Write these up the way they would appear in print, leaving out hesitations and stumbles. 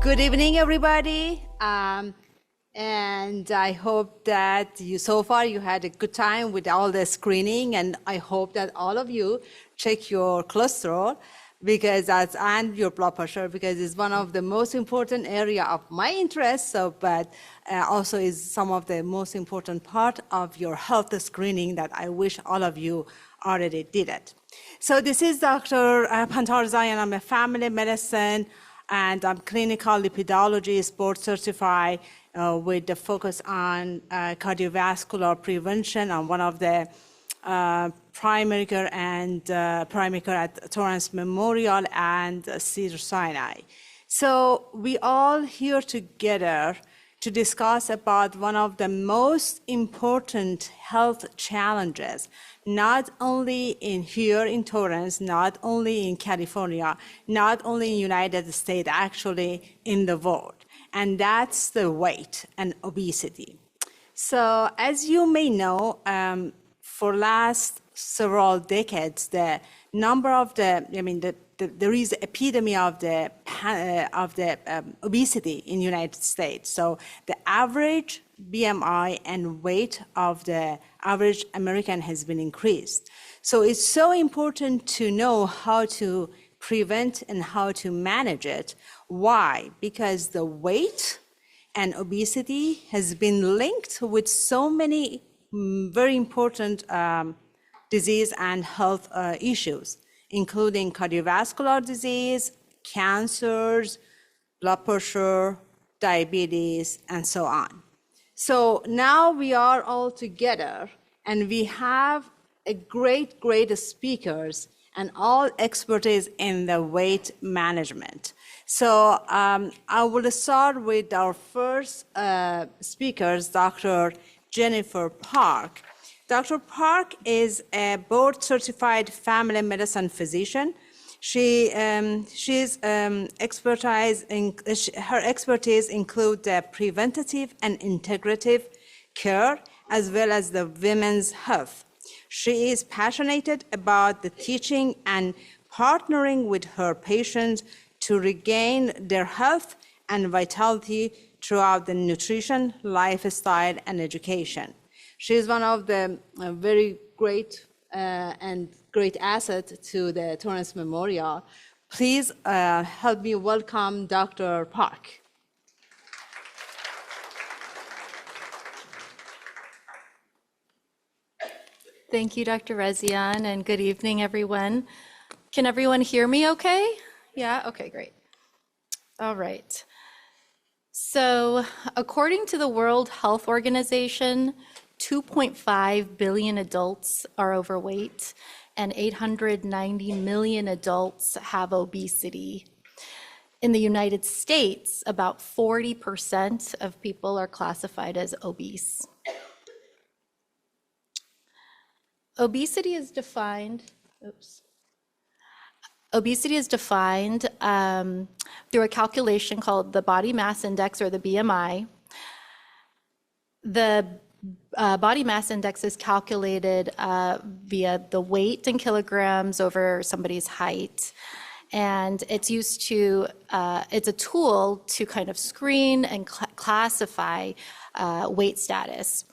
Good evening, everybody. And I hope that so far you had a good time with all the screening, and I hope that all of you check your cholesterol and your blood pressure, because it's one of the most important area of my interest. But also is some of the most important part of your health screening that I wish all of you already did it. So this is Dr. Pantarzai, and I'm a family medicine and I'm clinical lipidologist, board certified with the focus on cardiovascular prevention. I'm one of the primary care at Torrance Memorial and Cedars-Sinai. So we all here together to discuss about one of the most important health challenges, not only here in Torrance, not only in California, not only in United States, actually in the world, and that's the weight and obesity. So as you may know, for last several decades, the number of there is an epidemic of the obesity in the United States. So the average BMI and weight of the average American has been increased. So it's so important to know how to prevent and how to manage it. Why? Because the weight and obesity has been linked with so many very important disease and health issues, including cardiovascular disease, cancers, blood pressure, diabetes, and so on. So now we are all together, and we have a great speakers and all expertise in the weight management. So I will start with our first speakers, Dr. Jennifer Park. Dr. Park is a board-certified family medicine physician. Her expertise include the preventative and integrative care, as well as the women's health. She is passionate about the teaching and partnering with her patients to regain their health and vitality throughout the nutrition, lifestyle, and education. She is one of the very great asset to the Torrance Memorial. Please help me welcome Dr. Park. Thank you, Dr. Rezian, and good evening, everyone. Can everyone hear me okay? Yeah, okay, great. All right. So according to the World Health Organization, 2.5 billion adults are overweight and 890 million adults have obesity. In the United States, about 40% of people are classified as obese. Obesity is defined through a calculation called the body mass index, or the BMI. The body mass index is calculated via the weight in kilograms over somebody's height. And it's used to, it's a tool to kind of screen and classify weight status.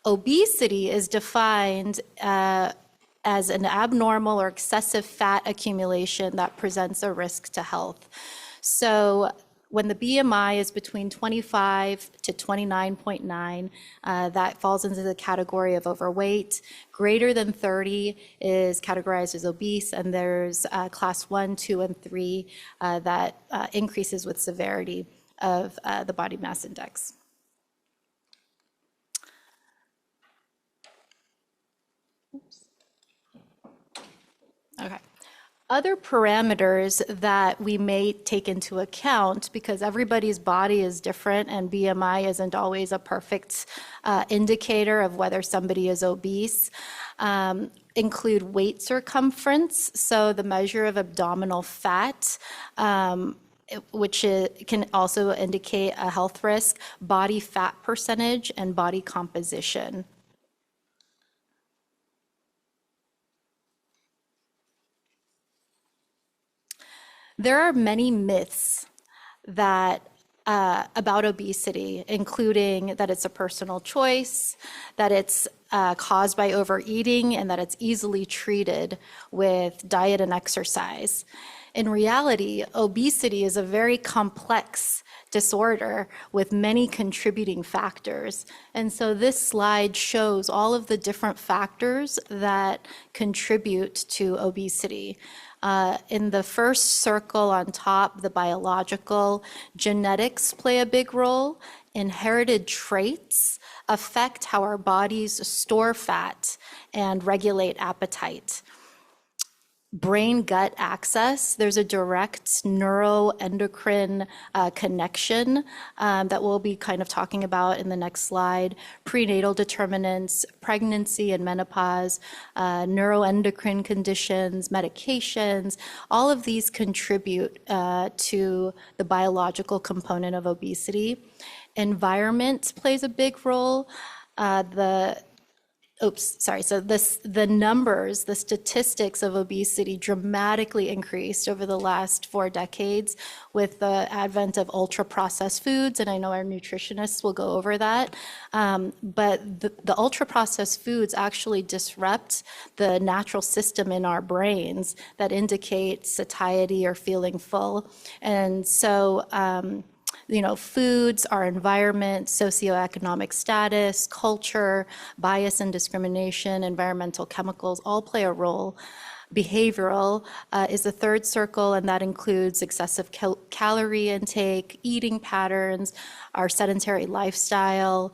Obesity is defined as an abnormal or excessive fat accumulation that presents a risk to health. So when the BMI is between 25 to 29.9, that falls into the category of overweight. Greater than 30 is categorized as obese, and there's class 1, 2, and 3 that increases with severity of the body mass index. Okay. Other parameters that we may take into account, because everybody's body is different and BMI isn't always a perfect indicator of whether somebody is obese, include weight circumference, so the measure of abdominal fat, which can also indicate a health risk, body fat percentage, and body composition. There are many myths that about obesity, including that it's a personal choice, that it's caused by overeating, and that it's easily treated with diet and exercise. In reality, obesity is a very complex disorder with many contributing factors. And so this slide shows all of the different factors that contribute to obesity. In the first circle on top, the biological, genetics play a big role. Inherited traits affect how our bodies store fat and regulate appetite. Brain-gut axis, there's a direct neuroendocrine connection that we'll be kind of talking about in the next slide. Prenatal determinants, pregnancy and menopause, neuroendocrine conditions, medications, all of these contribute to the biological component of obesity. Environment plays a big role. So the numbers, the statistics of obesity dramatically increased over the last 4 decades with the advent of ultra-processed foods, and I know our nutritionists will go over that. But the ultra-processed foods actually disrupt the natural system in our brains that indicate satiety or feeling full. And so foods, our environment, socioeconomic status, culture, bias and discrimination, environmental chemicals all play a role. Behavioral is the third circle, and that includes excessive calorie intake, eating patterns, our sedentary lifestyle,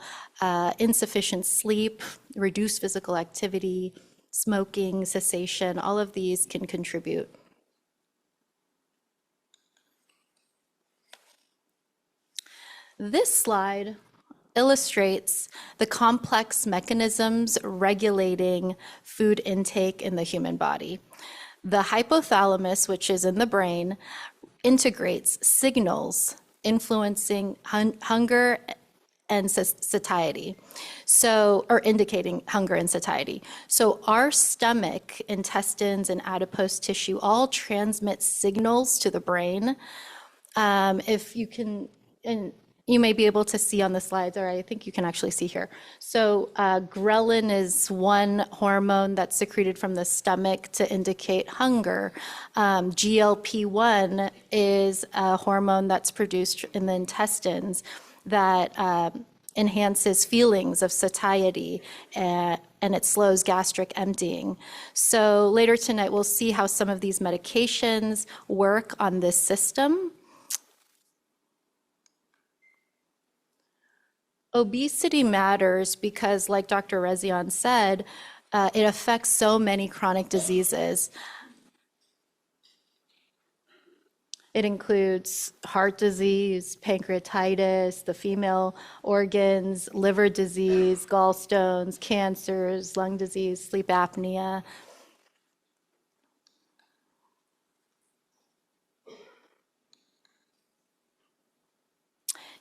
insufficient sleep, reduced physical activity, smoking, cessation. All of these can contribute. This slide illustrates the complex mechanisms regulating food intake in the human body. The hypothalamus, which is in the brain, integrates signals influencing hunger and satiety, or indicating hunger and satiety. So our stomach, intestines, and adipose tissue all transmit signals to the brain. If you can, and you may be able to see on the slides, or I think you can actually see here. So ghrelin is one hormone that's secreted from the stomach to indicate hunger. GLP-1 is a hormone that's produced in the intestines that enhances feelings of satiety, and it slows gastric emptying. So later tonight, we'll see how some of these medications work on this system. Obesity matters because, like Dr. Rezian said, it affects so many chronic diseases. It includes heart disease, pancreatitis, the female organs, liver disease, gallstones, cancers, lung disease, sleep apnea.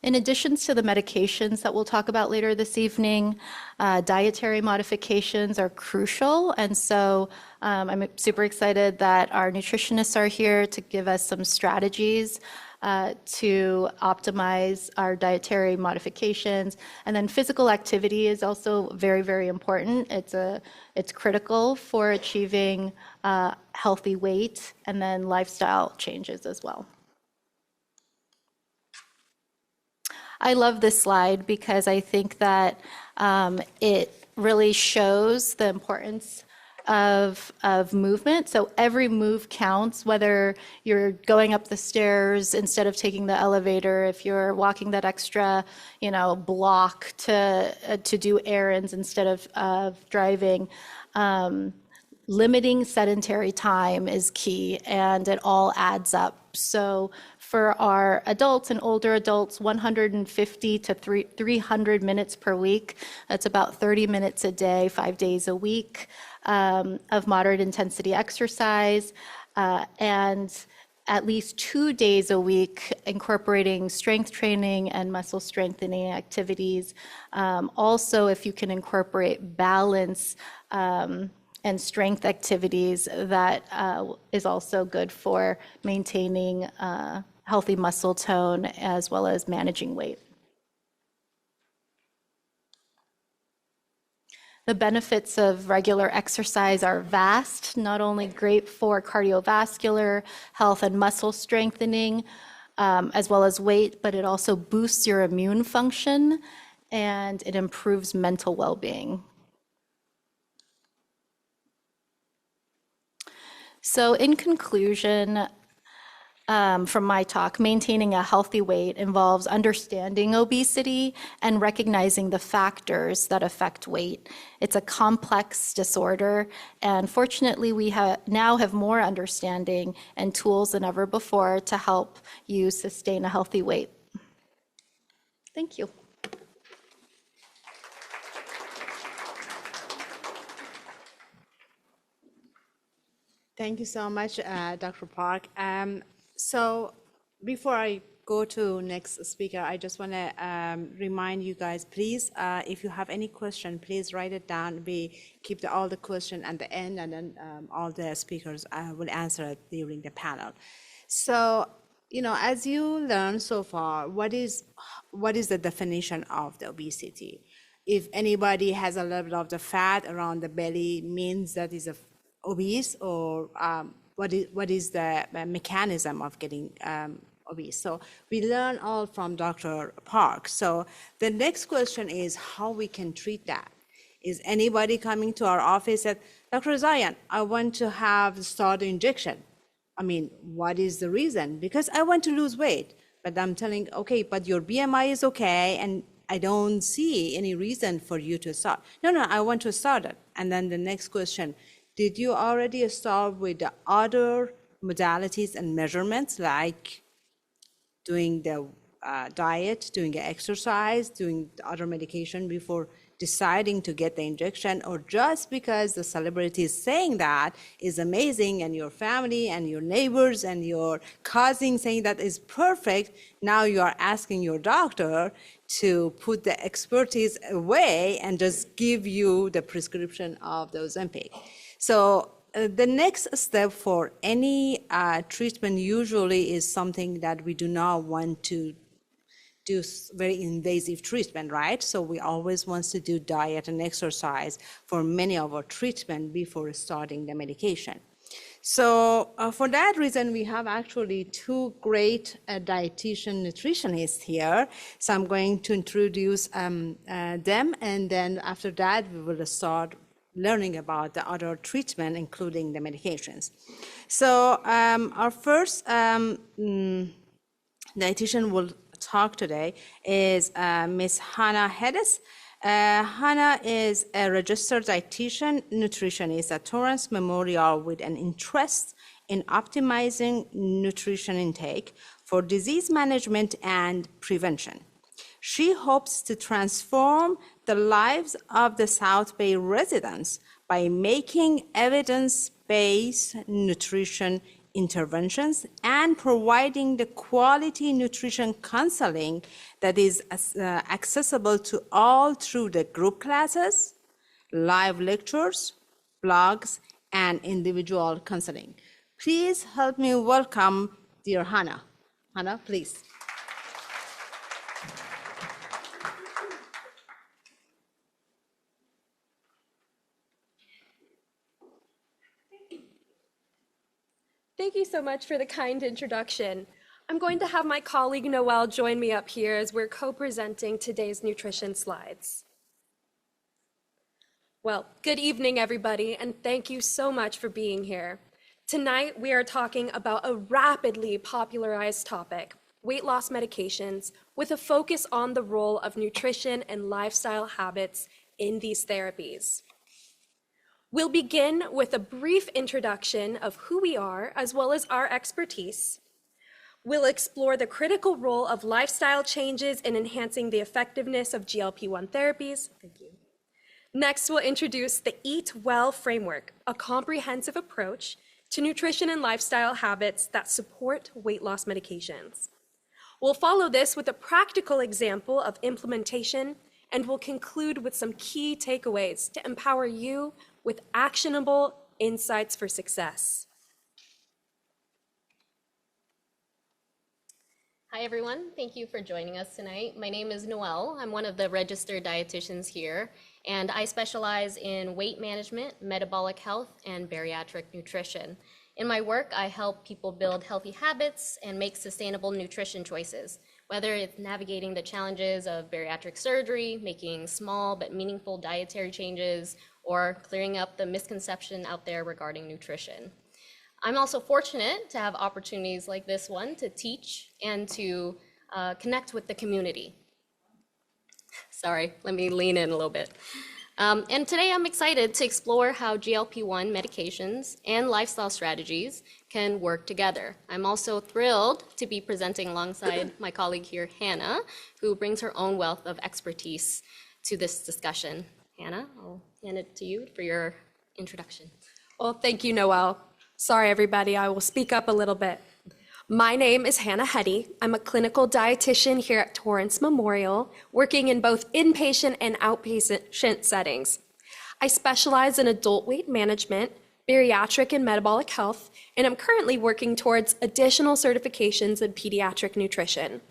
In addition to the medications that we'll talk about later this evening, dietary modifications are crucial. And so I'm super excited that our nutritionists are here to give us some strategies to optimize our dietary modifications. And then physical activity is also very, very important. It's critical for achieving healthy weight, and then lifestyle changes as well. I love this slide because I think that it really shows the importance of movement. So every move counts, whether you're going up the stairs instead of taking the elevator, if you're walking that extra, block to do errands instead of driving. Limiting sedentary time is key, and it all adds up. So for our adults and older adults, 150 to 300 minutes per week. That's about 30 minutes a day, 5 days a week of moderate intensity exercise, and at least 2 days a week incorporating strength training and muscle strengthening activities. Also, if you can incorporate balance and strength activities, that is also good for maintaining healthy muscle tone, as well as managing weight. The benefits of regular exercise are vast, not only great for cardiovascular health and muscle strengthening, as well as weight, but it also boosts your immune function and it improves mental well-being. So in conclusion, from my talk, maintaining a healthy weight involves understanding obesity and recognizing the factors that affect weight. It's a complex disorder, and fortunately, we now have more understanding and tools than ever before to help you sustain a healthy weight. Thank you. Thank you so much, Dr. Park. So before I go to next speaker, I just want to remind you guys, please, if you have any question, please write it down. We keep all the question at the end, and then all the speakers will answer it during the panel. So, as you learn so far, what is the definition of the obesity? If anybody has a level of the fat around the belly, means that is obese, or what is the mechanism of getting obese? So we learn all from Dr. Park. So the next question is how we can treat that. Is anybody coming to our office and, Dr. Zayan, I want to start the injection. I mean, what is the reason? Because I want to lose weight, but I'm telling, okay, but your BMI is okay, and I don't see any reason for you to start. No, I want to start it. And then the next question, did you already start with the other modalities and measurements, like doing the diet, doing the exercise, doing the other medication before deciding to get the injection, or just because the celebrity is saying that is amazing, and your family and your neighbors and your cousin saying that is perfect, now you are asking your doctor to put the expertise away and just give you the prescription of the Ozempic. So the next step for any treatment usually is something that we do not want to do very invasive treatment, right? So we always want to do diet and exercise for many of our treatment before starting the medication. So for that reason, we have actually two great dietitian nutritionists here. So I'm going to introduce them, and then after that, we will start learning about the other treatment, including the medications. So our first dietitian will talk today is Ms. Hannah Hedges. Hannah is a registered dietitian nutritionist at Torrance Memorial with an interest in optimizing nutrition intake for disease management and prevention. She hopes to transform the lives of the South Bay residents by making evidence-based nutrition interventions and providing the quality nutrition counseling that is accessible to all through the group classes, live lectures, blogs, and individual counseling. Please help me welcome dear Hannah. Hannah, please. Thank you so much for the kind introduction. I'm going to have my colleague Noelle join me up here as we're co-presenting today's nutrition slides. Well, good evening, everybody, and thank you so much for being here. Tonight, we are talking about a rapidly popularized topic, weight loss medications, with a focus on the role of nutrition and lifestyle habits in these therapies. We'll begin with a brief introduction of who we are, as well as our expertise. We'll explore the critical role of lifestyle changes in enhancing the effectiveness of GLP-1 therapies. Thank you. Next, we'll introduce the Eat Well framework, a comprehensive approach to nutrition and lifestyle habits that support weight loss medications. We'll follow this with a practical example of implementation, and we'll conclude with some key takeaways to empower you with actionable insights for success. Hi, everyone. Thank you for joining us tonight. My name is Noelle. I'm one of the registered dietitians here, and I specialize in weight management, metabolic health, and bariatric nutrition. In my work, I help people build healthy habits and make sustainable nutrition choices, whether it's navigating the challenges of bariatric surgery, making small but meaningful dietary changes, or clearing up the misconception out there regarding nutrition. I'm also fortunate to have opportunities like this one to teach and to connect with the community. Sorry, let me lean in a little bit. And today I'm excited to explore how GLP-1 medications and lifestyle strategies can work together. I'm also thrilled to be presenting alongside my colleague here, Hannah, who brings her own wealth of expertise to this discussion. Hannah, I'll hand it to you for your introduction. Well, thank you, Noelle. Sorry, everybody, I will speak up a little bit. My name is Hannah Huddy. I'm a clinical dietitian here at Torrance Memorial, working in both inpatient and outpatient settings. I specialize in adult weight management, bariatric and metabolic health, and I'm currently working towards additional certifications in pediatric nutrition.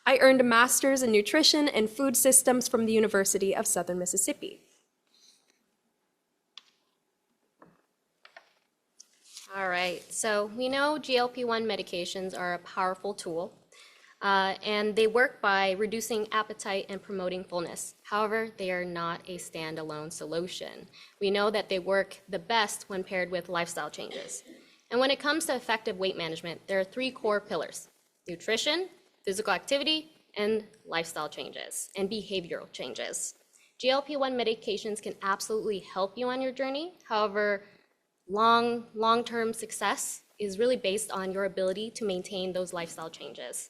I earned a master's in nutrition and food systems from the University of Southern Mississippi. All right, so we know GLP-1 medications are a powerful tool, and they work by reducing appetite and promoting fullness. However, they are not a standalone solution. We know that they work the best when paired with lifestyle changes. And when it comes to effective weight management, there are three core pillars: nutrition, physical activity, and lifestyle changes, and behavioral changes. GLP-1 medications can absolutely help you on your journey. However, long-term success is really based on your ability to maintain those lifestyle changes.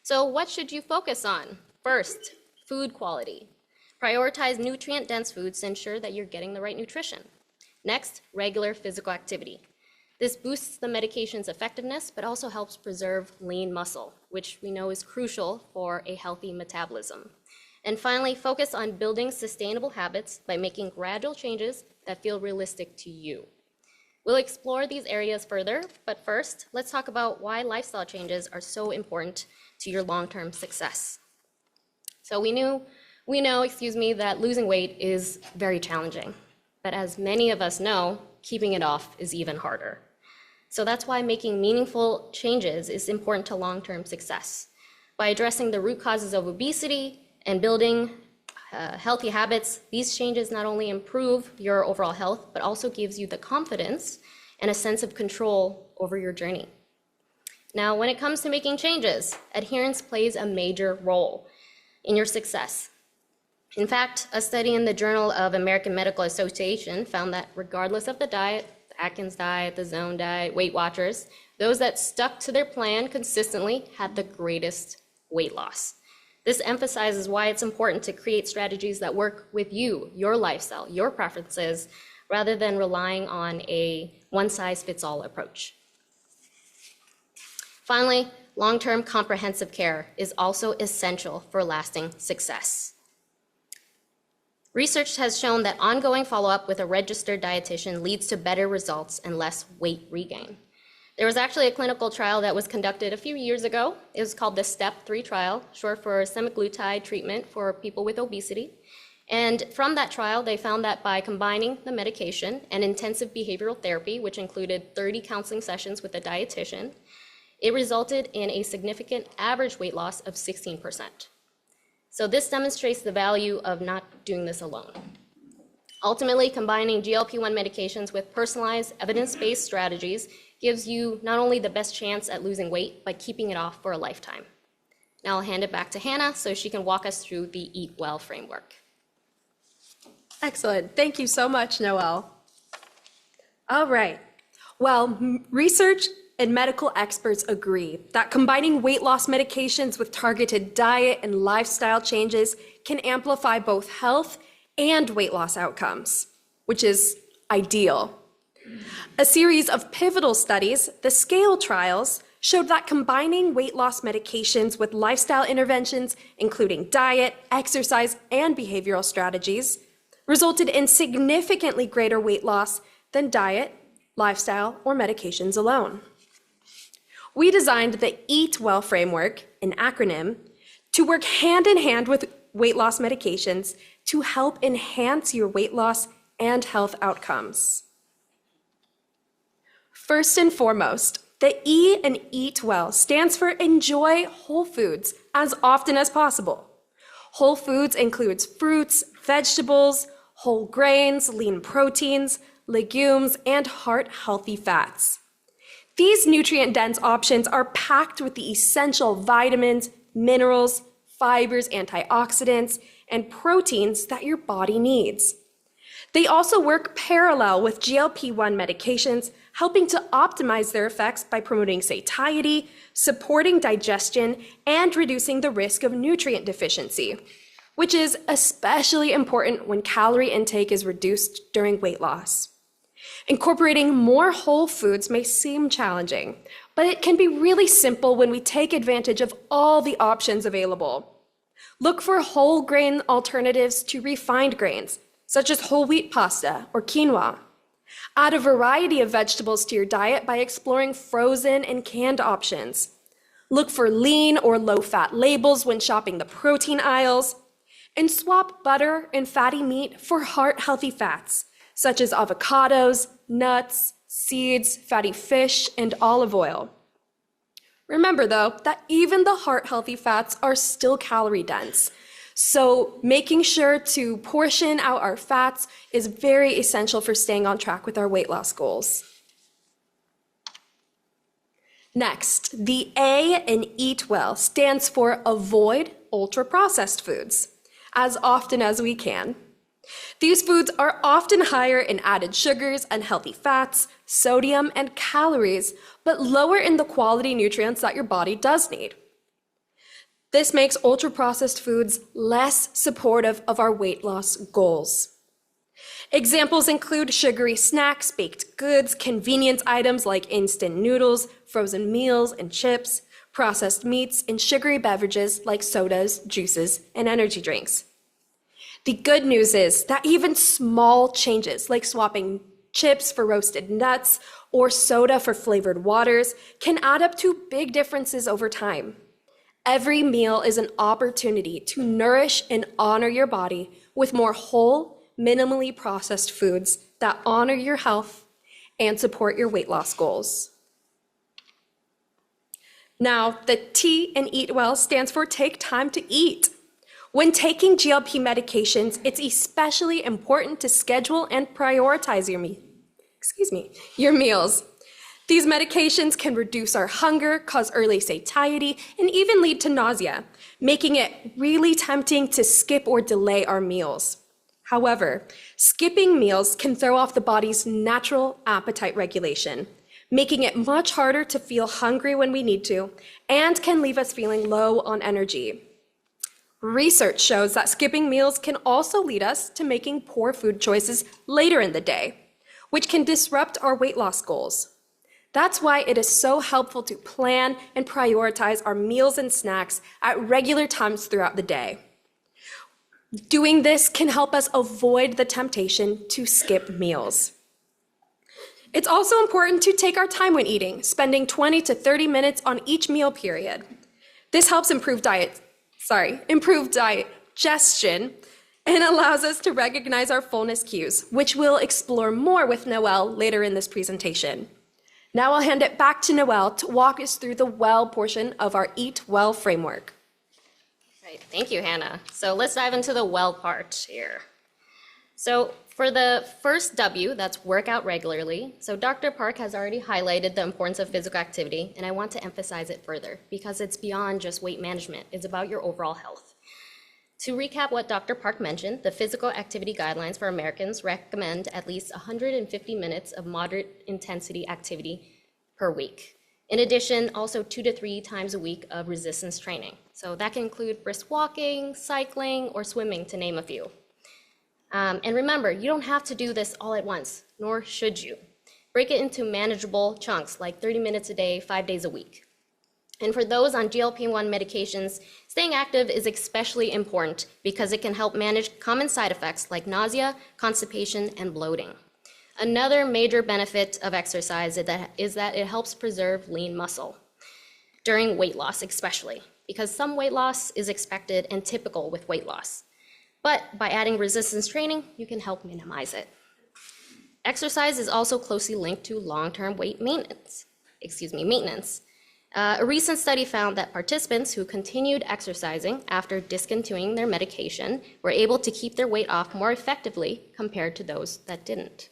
So what should you focus on? First, food quality. Prioritize nutrient-dense foods to ensure that you're getting the right nutrition. Next, regular physical activity. This boosts the medication's effectiveness, but also helps preserve lean muscle, which we know is crucial for a healthy metabolism. And finally, focus on building sustainable habits by making gradual changes that feel realistic to you. We'll explore these areas further, but first, let's talk about why lifestyle changes are so important to your long-term success. So we know, that losing weight is very challenging, but as many of us know, keeping it off is even harder. So that's why making meaningful changes is important to long-term success. By addressing the root causes of obesity and building healthy habits, these changes not only improve your overall health, but also gives you the confidence and a sense of control over your journey. Now, when it comes to making changes, adherence plays a major role in your success. In fact, a study in the Journal of American Medical Association found that regardless of the diet, the Atkins diet, the Zone diet, Weight Watchers, those that stuck to their plan consistently had the greatest weight loss. This emphasizes why it's important to create strategies that work with you, your lifestyle, your preferences, rather than relying on a one-size-fits-all approach. Finally, long-term comprehensive care is also essential for lasting success. Research has shown that ongoing follow-up with a registered dietitian leads to better results and less weight regain. There was actually a clinical trial that was conducted a few years ago. It was called the STEP 3 trial, short for semaglutide treatment for people with obesity. And from that trial, they found that by combining the medication and intensive behavioral therapy, which included 30 counseling sessions with a dietitian, it resulted in a significant average weight loss of 16%. So this demonstrates the value of not doing this alone. Ultimately, combining GLP-1 medications with personalized, evidence-based strategies gives you not only the best chance at losing weight, but keeping it off for a lifetime. Now I'll hand it back to Hannah so she can walk us through the Eat Well framework. Excellent. Thank you so much, Noelle. All right. Well, research and medical experts agree that combining weight loss medications with targeted diet and lifestyle changes can amplify both health and weight loss outcomes, which is ideal. A series of pivotal studies, the SCALE trials, showed that combining weight loss medications with lifestyle interventions, including diet, exercise, and behavioral strategies, resulted in significantly greater weight loss than diet, lifestyle, or medications alone. we designed the Eat Well framework, an acronym, to work hand in hand with weight loss medications to help enhance your weight loss and health outcomes. First and foremost, the E in Eat Well stands for enjoy whole foods as often as possible. Whole foods includes fruits, vegetables, whole grains, lean proteins, legumes, and heart-healthy fats. These nutrient-dense options are packed with the essential vitamins, minerals, fibers, antioxidants, and proteins that your body needs. They also work parallel with GLP-1 medications, helping to optimize their effects by promoting satiety, supporting digestion, and reducing the risk of nutrient deficiency, which is especially important when calorie intake is reduced during weight loss. Incorporating more whole foods may seem challenging, but it can be really simple when we take advantage of all the options available. Look for whole grain alternatives to refined grains, such as whole wheat pasta or quinoa. Add a variety of vegetables to your diet by exploring frozen and canned options. Look for lean or low-fat labels when shopping the protein aisles, and swap butter and fatty meat for heart-healthy fats, such as avocados, nuts, seeds, fatty fish, and olive oil. Remember, though, that even the heart-healthy fats are still calorie-dense, so making sure to portion out our fats is very essential for staying on track with our weight loss goals. Next, the A in Eat Well stands for avoid ultra-processed foods as often as we can. These foods are often higher in added sugars, unhealthy fats, sodium, and calories, but lower in the quality nutrients that your body does need. This makes ultra-processed foods less supportive of our weight loss goals. Examples include sugary snacks, baked goods, convenience items like instant noodles, frozen meals and chips, processed meats, and sugary beverages like sodas, juices, and energy drinks. The good news is that even small changes like swapping chips for roasted nuts or soda for flavored waters can add up to big differences over time. Every meal is an opportunity to nourish and honor your body with more whole, minimally processed foods that honor your health and support your weight loss goals. Now, the T in Eat Well stands for take time to eat. When taking GLP medications, it's especially important to schedule and prioritize your meals. These medications can reduce our hunger, cause early satiety, and even lead to nausea, making it really tempting to skip or delay our meals. However, skipping meals can throw off the body's natural appetite regulation, making it much harder to feel hungry when we need to, and can leave us feeling low on energy. Research shows that skipping meals can also lead us to making poor food choices later in the day, which can disrupt our weight loss goals. That's why it is so helpful to plan and prioritize our meals and snacks at regular times throughout the day. Doing this can help us avoid the temptation to skip meals. It's also important to take our time when eating, spending 20 to 30 minutes on each meal period. This helps improve digestion and allows us to recognize our fullness cues, which we'll explore more with Noelle later in this presentation. Now I'll hand it back to Noelle to walk us through the well portion of our Eat Well framework. Right, thank you, Hannah. So let's dive into the well part here. So for the first W, that's work out regularly. So Dr. Park has already highlighted the importance of physical activity, and I want to emphasize it further because it's beyond just weight management. It's about your overall health. To recap what Dr. Park mentioned, the physical activity guidelines for Americans recommend at least 150 minutes of moderate intensity activity per week. In addition, also 2 to 3 times a week of resistance training. So that can include brisk walking, cycling, or swimming, to name a few. And remember, you don't have to do this all at once, nor should you. Break it into manageable chunks, like 30 minutes a day, 5 days a week. And for those on GLP-1 medications, staying active is especially important because it can help manage common side effects like nausea, constipation, and bloating. Another major benefit of exercise is that it helps preserve lean muscle. during weight loss especially, because some weight loss is expected and typical with weight loss. But by adding resistance training, you can help minimize it. Exercise is also closely linked to long-term weight maintenance. A recent study found that participants who continued exercising after discontinuing their medication were able to keep their weight off more effectively compared to those that didn't.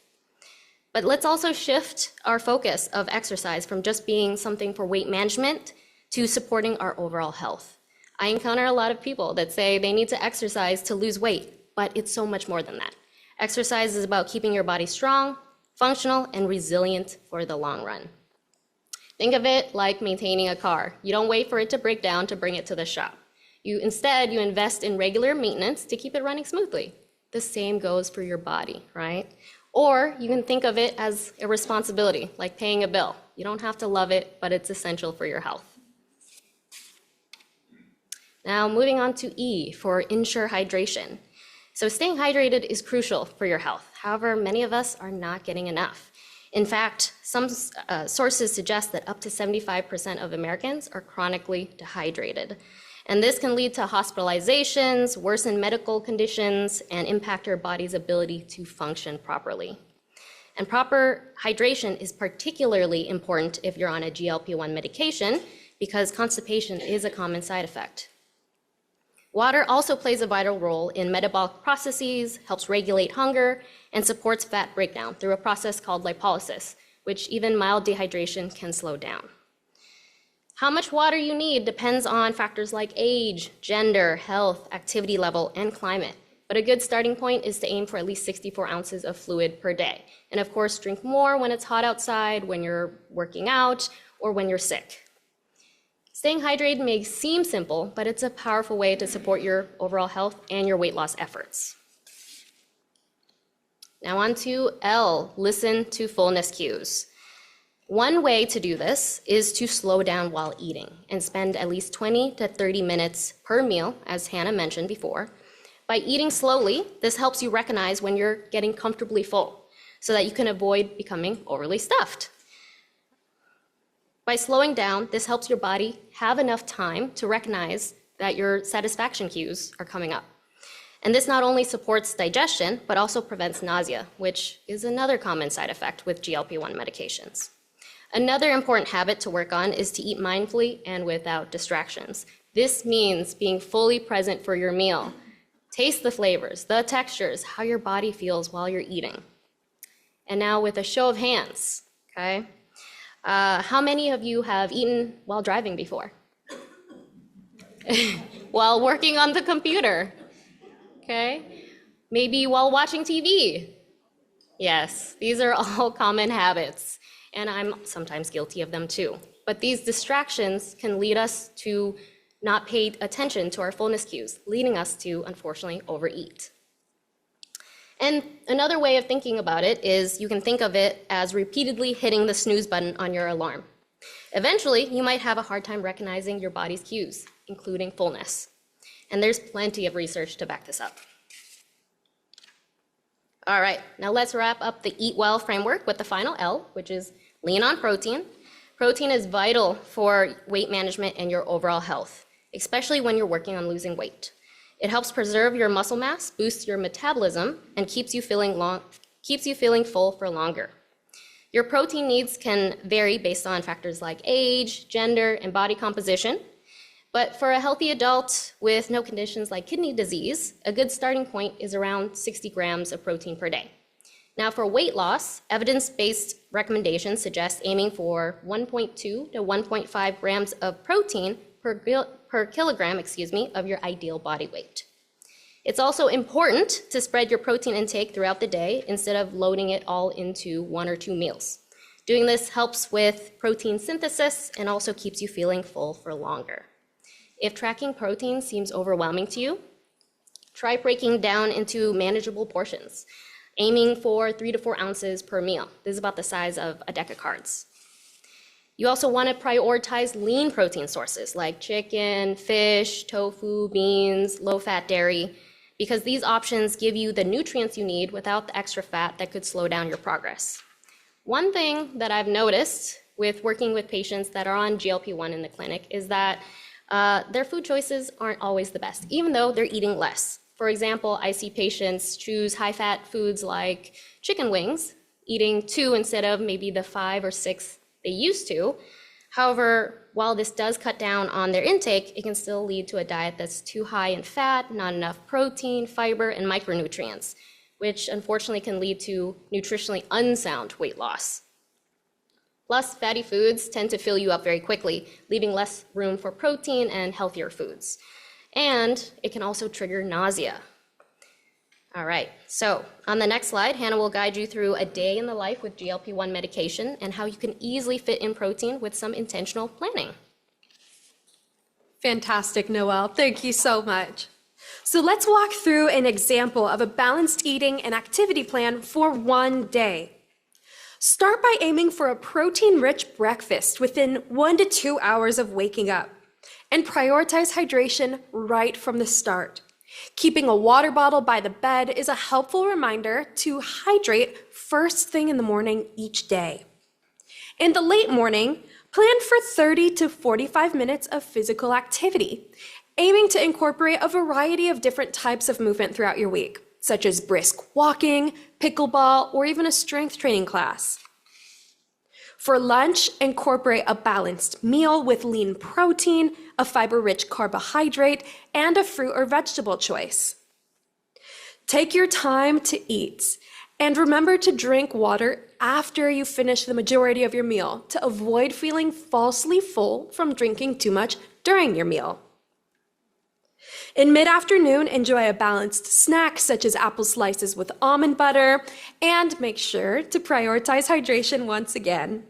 But let's also shift our focus of exercise from just being something for weight management to supporting our overall health. I encounter a lot of people that say they need to exercise to lose weight, but it's so much more than that. Exercise is about keeping your body strong, functional, and resilient for the long run. Think of it like maintaining a car. You don't wait for it to break down to bring it to the shop. Instead, you invest in regular maintenance to keep it running smoothly. The same goes for your body, right? Or you can think of it as a responsibility, like paying a bill. You don't have to love it, but it's essential for your health. Now, moving on to E for ensure hydration. So staying hydrated is crucial for your health. However, many of us are not getting enough. In fact, some sources suggest that up to 75% of Americans are chronically dehydrated. And this can lead to hospitalizations, worsen medical conditions, and impact our body's ability to function properly. And proper hydration is particularly important if you're on a GLP-1 medication because constipation is a common side effect. Water also plays a vital role in metabolic processes, helps regulate hunger, and supports fat breakdown through a process called lipolysis, which even mild dehydration can slow down. How much water you need depends on factors like age, gender, health, activity level, and climate. But a good starting point is to aim for at least 64 ounces of fluid per day. And of course, drink more when it's hot outside, when you're working out, or when you're sick. Staying hydrated may seem simple, but it's a powerful way to support your overall health and your weight loss efforts. Now on to L, listen to fullness cues. One way to do this is to slow down while eating and spend at least 20 to 30 minutes per meal, as Hannah mentioned before. By eating slowly, this helps you recognize when you're getting comfortably full so that you can avoid becoming overly stuffed. By slowing down, this helps your body have enough time to recognize that your satisfaction cues are coming up. And this not only supports digestion, but also prevents nausea, which is another common side effect with GLP-1 medications. Another important habit to work on is to eat mindfully and without distractions. This means being fully present for your meal. Taste the flavors, the textures, how your body feels while you're eating. And now with a show of hands, okay? How many of you have eaten while driving before? While working on the computer, okay? Maybe while watching TV. Yes, these are all common habits. And I'm sometimes guilty of them too. But these distractions can lead us to not pay attention to our fullness cues, leading us to, unfortunately, overeat. And another way of thinking about it is you can think of it as repeatedly hitting the snooze button on your alarm. Eventually, you might have a hard time recognizing your body's cues, including fullness. And there's plenty of research to back this up. All right, now let's wrap up the Eat Well framework with the final L, which is lean on protein. Protein is vital for weight management and your overall health, especially when you're working on losing weight. It helps preserve your muscle mass, boosts your metabolism, and keeps you feeling full for longer. Your protein needs can vary based on factors like age, gender, and body composition. But for a healthy adult with no conditions like kidney disease, a good starting point is around 60 grams of protein per day. Now for weight loss, evidence-based recommendations suggest aiming for 1.2 to 1.5 grams of protein per kilogram, of your ideal body weight. It's also important to spread your protein intake throughout the day instead of loading it all into 1 or 2 meals. Doing this helps with protein synthesis and also keeps you feeling full for longer. If tracking protein seems overwhelming to you, try breaking down into manageable portions, aiming for 3 to 4 ounces per meal. This is about the size of a deck of cards. You also want to prioritize lean protein sources like chicken, fish, tofu, beans, low-fat dairy, because these options give you the nutrients you need without the extra fat that could slow down your progress. One thing that I've noticed with working with patients that are on GLP-1 in the clinic is that their food choices aren't always the best, even though they're eating less. For example, I see patients choose high-fat foods like chicken wings, eating 2 instead of maybe the 5 or 6 they used to. However, while this does cut down on their intake, it can still lead to a diet that's too high in fat, not enough protein, fiber, and micronutrients, which unfortunately can lead to nutritionally unsound weight loss. Plus, fatty foods tend to fill you up very quickly, leaving less room for protein and healthier foods. And it can also trigger nausea. All right, so on the next slide, Hannah will guide you through a day in the life with GLP-1 medication and how you can easily fit in protein with some intentional planning. Fantastic, Noelle. Thank you so much. So let's walk through an example of a balanced eating and activity plan for one day. Start by aiming for a protein-rich breakfast within 1 to 2 hours of waking up, and prioritize hydration right from the start. Keeping a water bottle by the bed is a helpful reminder to hydrate first thing in the morning each day. In the late morning, plan for 30 to 45 minutes of physical activity, aiming to incorporate a variety of different types of movement throughout your week, such as brisk walking, pickleball, or even a strength training class. For lunch, incorporate a balanced meal with lean protein, a fiber-rich carbohydrate, and a fruit or vegetable choice. Take your time to eat, and remember to drink water after you finish the majority of your meal to avoid feeling falsely full from drinking too much during your meal. In mid-afternoon, enjoy a balanced snack such as apple slices with almond butter, and make sure to prioritize hydration once again.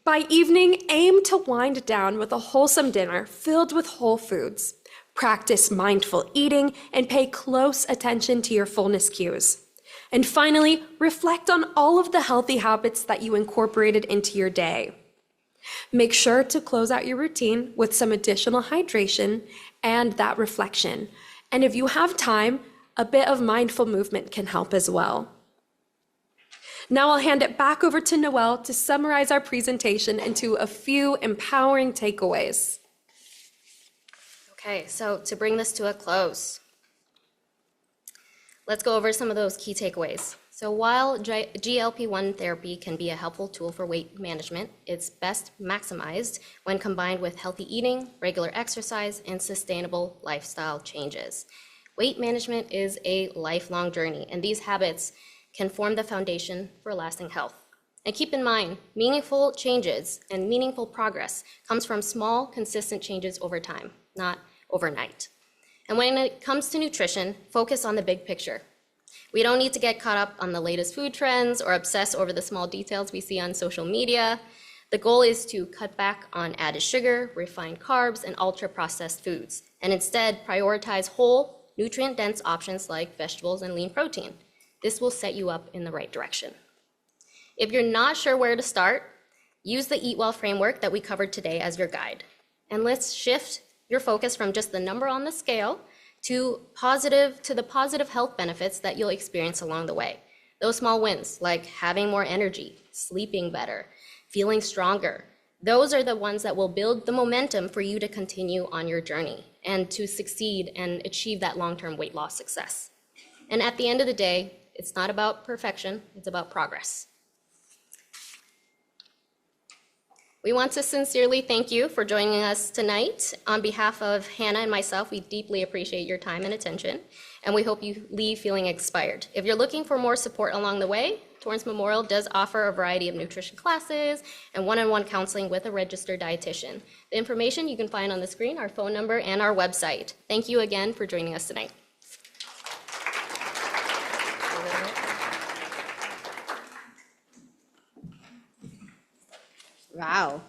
By evening, aim to wind down with a wholesome dinner filled with whole foods. Practice mindful eating and pay close attention to your fullness cues. And finally, reflect on all of the healthy habits that you incorporated into your day. Make sure to close out your routine with some additional hydration and that reflection. And if you have time, a bit of mindful movement can help as well. Now I'll hand it back over to Noelle to summarize our presentation into a few empowering takeaways. Okay, so to bring this to a close, let's go over some of those key takeaways. So while GLP-1 therapy can be a helpful tool for weight management, it's best maximized when combined with healthy eating, regular exercise, and sustainable lifestyle changes. Weight management is a lifelong journey, and these habits can form the foundation for lasting health. And keep in mind, meaningful changes and meaningful progress comes from small, consistent changes over time, not overnight. And when it comes to nutrition, focus on the big picture. We don't need to get caught up on the latest food trends or obsess over the small details we see on social media. The goal is to cut back on added sugar, refined carbs, and ultra-processed foods, and instead prioritize whole, nutrient-dense options like vegetables and lean protein. This will set you up in the right direction. If you're not sure where to start, use the Eat Well framework that we covered today as your guide. And let's shift your focus from just the number on the scale to the positive health benefits that you'll experience along the way. Those small wins, like having more energy, sleeping better, feeling stronger, those are the ones that will build the momentum for you to continue on your journey and to succeed and achieve that long-term weight loss success. And at the end of the day, it's not about perfection, it's about progress. We want to sincerely thank you for joining us tonight. On behalf of Hannah and myself, we deeply appreciate your time and attention, and we hope you leave feeling inspired. If you're looking for more support along the way, Torrance Memorial does offer a variety of nutrition classes and one-on-one counseling with a registered dietitian. The information you can find on the screen, our phone number, and our website. Thank you again for joining us tonight. Wow,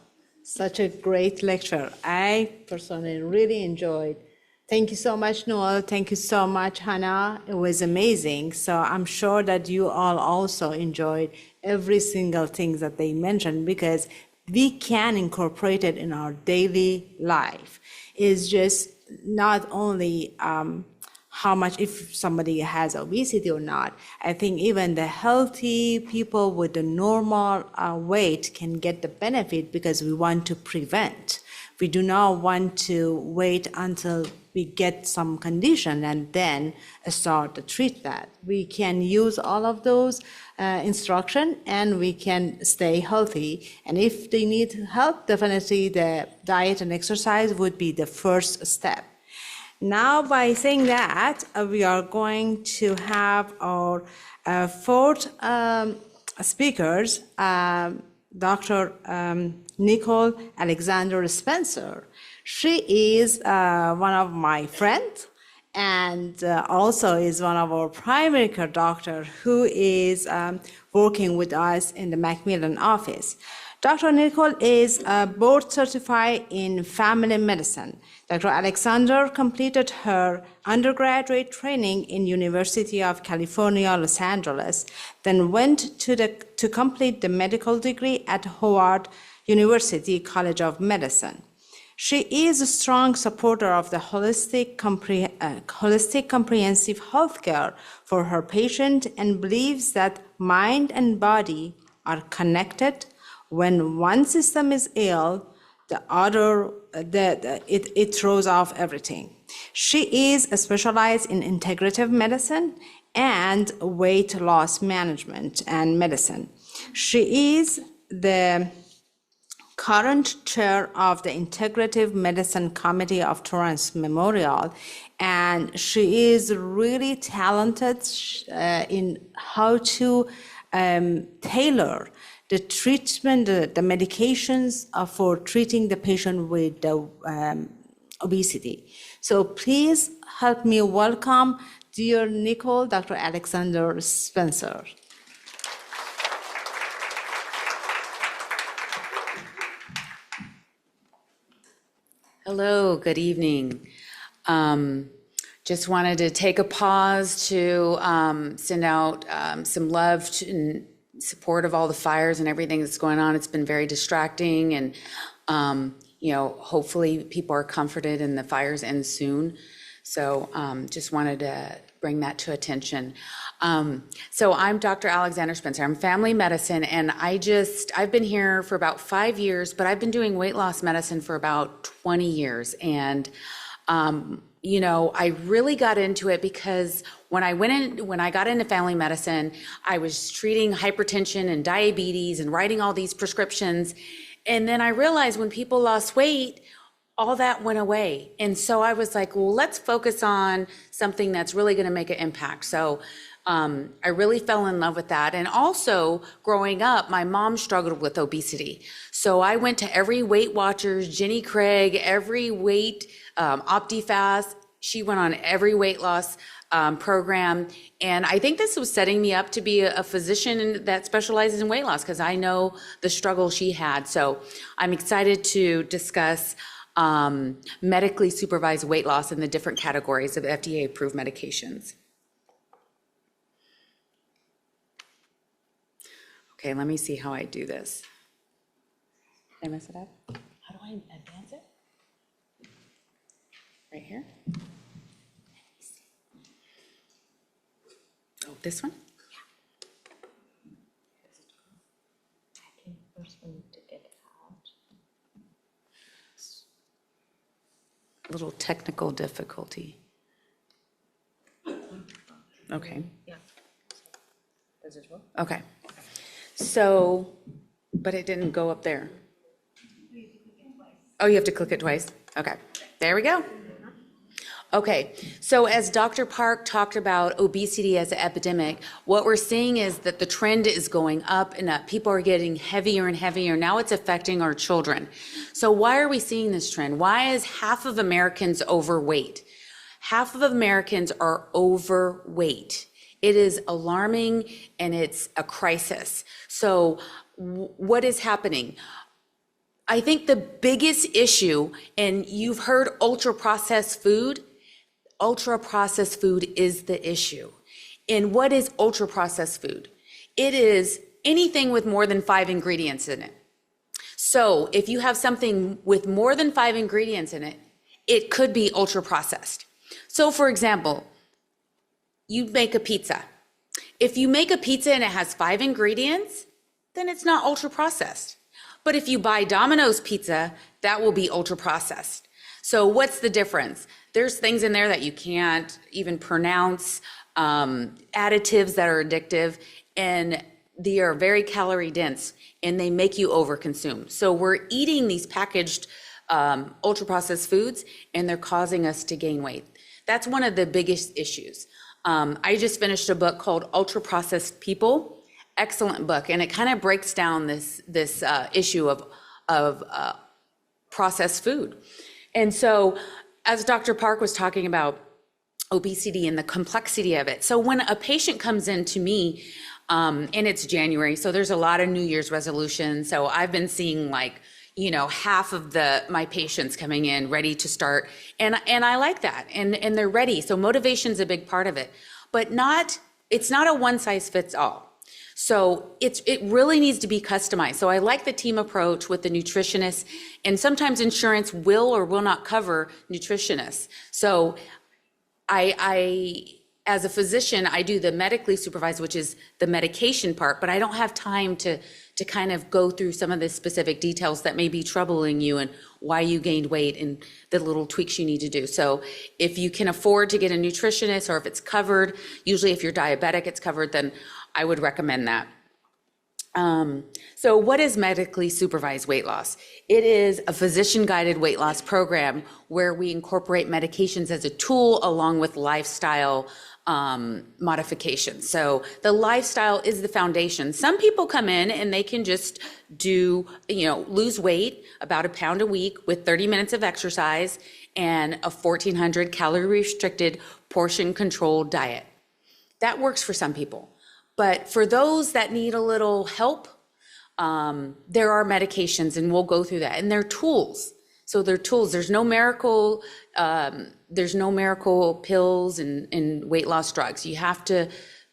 such a great lecture. I personally really enjoyed. Thank you so much, Noel. Thank you so much, Hannah. It was amazing. So I'm sure that you all also enjoyed every single thing that they mentioned, because we can incorporate it in our daily life. It's just not only how much, if somebody has obesity or not. I think even the healthy people with the normal weight can get the benefit because we want to prevent. We do not want to wait until we get some condition and then start to treat that. We can use all of those instruction and we can stay healthy. And if they need help, definitely the diet and exercise would be the first step. Now, by saying that, we are going to have our fourth speakers, Dr. Nicole Alexander Spencer. She is one of my friends and also is one of our primary care doctor who is working with us in the Macmillan office. Dr. Nicole is board certified in family medicine. Dr. Alexander completed her undergraduate training in University of California, Los Angeles, then went to complete the medical degree at Howard University College of Medicine. She is a strong supporter of the holistic comprehensive healthcare for her patient and believes that mind and body are connected. When one system is ill, the other, it throws off everything. She is specialized in integrative medicine and weight loss management and medicine. She is the current chair of the Integrative Medicine Committee of Torrance Memorial, and she is really talented in how to tailor the treatment, the medications for treating the patient with the obesity. So please help me welcome dear Nicole, Dr. Alexander Spencer. Hello, good evening. Just wanted to take a pause to send out some love in support of all the fires and everything that's going on. It's been very distracting, and hopefully people are comforted and the fires end soon. So just wanted to bring that to attention. So I'm Dr. Alexander Spencer. I'm family medicine, and I've been here for about 5 years, but I've been doing weight loss medicine for about 20 years. And, I really got into it because when I got into family medicine, I was treating hypertension and diabetes and writing all these prescriptions. And then I realized when people lost weight, all that went away. And so I was like, well, let's focus on something that's really going to make an impact. So I really fell in love with that. And also growing up, my mom struggled with obesity. So I went to every Weight Watchers, Jenny Craig, every weight, OptiFast. She went on every weight loss program. And I think this was setting me up to be a physician that specializes in weight loss because I know the struggle she had. So I'm excited to discuss medically supervised weight loss in the different categories of FDA-approved medications. Okay, let me see how I do this. Did I mess it up? How do I advance it? Right here? Oh, this one? A little technical difficulty. Okay. Yeah. Does it work? Okay. So, but it didn't go up there. Oh, you have to click it twice? Okay, there we go. Okay, so as Dr. Park talked about obesity as an epidemic, what we're seeing is that the trend is going up and up. People are getting heavier and heavier. Now it's affecting our children. So why are we seeing this trend? Why is half of Americans overweight? Half of Americans are overweight. It is alarming and it's a crisis. So what is happening? I think the biggest issue, and you've heard ultra-processed food is the issue. And what is ultra-processed food? It is anything with more than 5 ingredients in it. So if you have something with more than 5 ingredients in it, it could be ultra-processed. So for example, you make a pizza. If you make a pizza and it has 5 ingredients, then it's not ultra processed. But if you buy Domino's pizza, that will be ultra processed. So what's the difference? There's things in there that you can't even pronounce, additives that are addictive, and they are very calorie dense, and they make you overconsume. So we're eating these packaged ultra processed foods, and they're causing us to gain weight. That's one of the biggest issues. I just finished a book called Ultra Processed People. Excellent book, and it kind of breaks down this issue of processed food. And so, as Dr. Park was talking about obesity and the complexity of it, so when a patient comes in to me, and it's January, so there's a lot of New Year's resolutions. So I've been seeing half of my patients coming in ready to start, and I like that, and they're ready. So motivation's a big part of it, but it's not a one size fits all. So it really needs to be customized. So I like the team approach with the nutritionist, and sometimes insurance will or will not cover nutritionists. So I as a physician, I do the medically supervised, which is the medication part, but I don't have time to kind of go through some of the specific details that may be troubling you and why you gained weight and the little tweaks you need to do. So if you can afford to get a nutritionist, or if it's covered, usually if you're diabetic, it's covered, then I would recommend that. So what is medically supervised weight loss? It is a physician-guided weight loss program where we incorporate medications as a tool along with lifestyle modifications. So the lifestyle is the foundation. Some people come in and they can just lose weight about 1 pound a week with 30 minutes of exercise and a 1,400 calorie restricted portion controlled diet. That works for some people. But for those that need a little help, there are medications, and we'll go through that. And they're tools. So they're tools. There's no miracle pills and weight loss drugs. You have to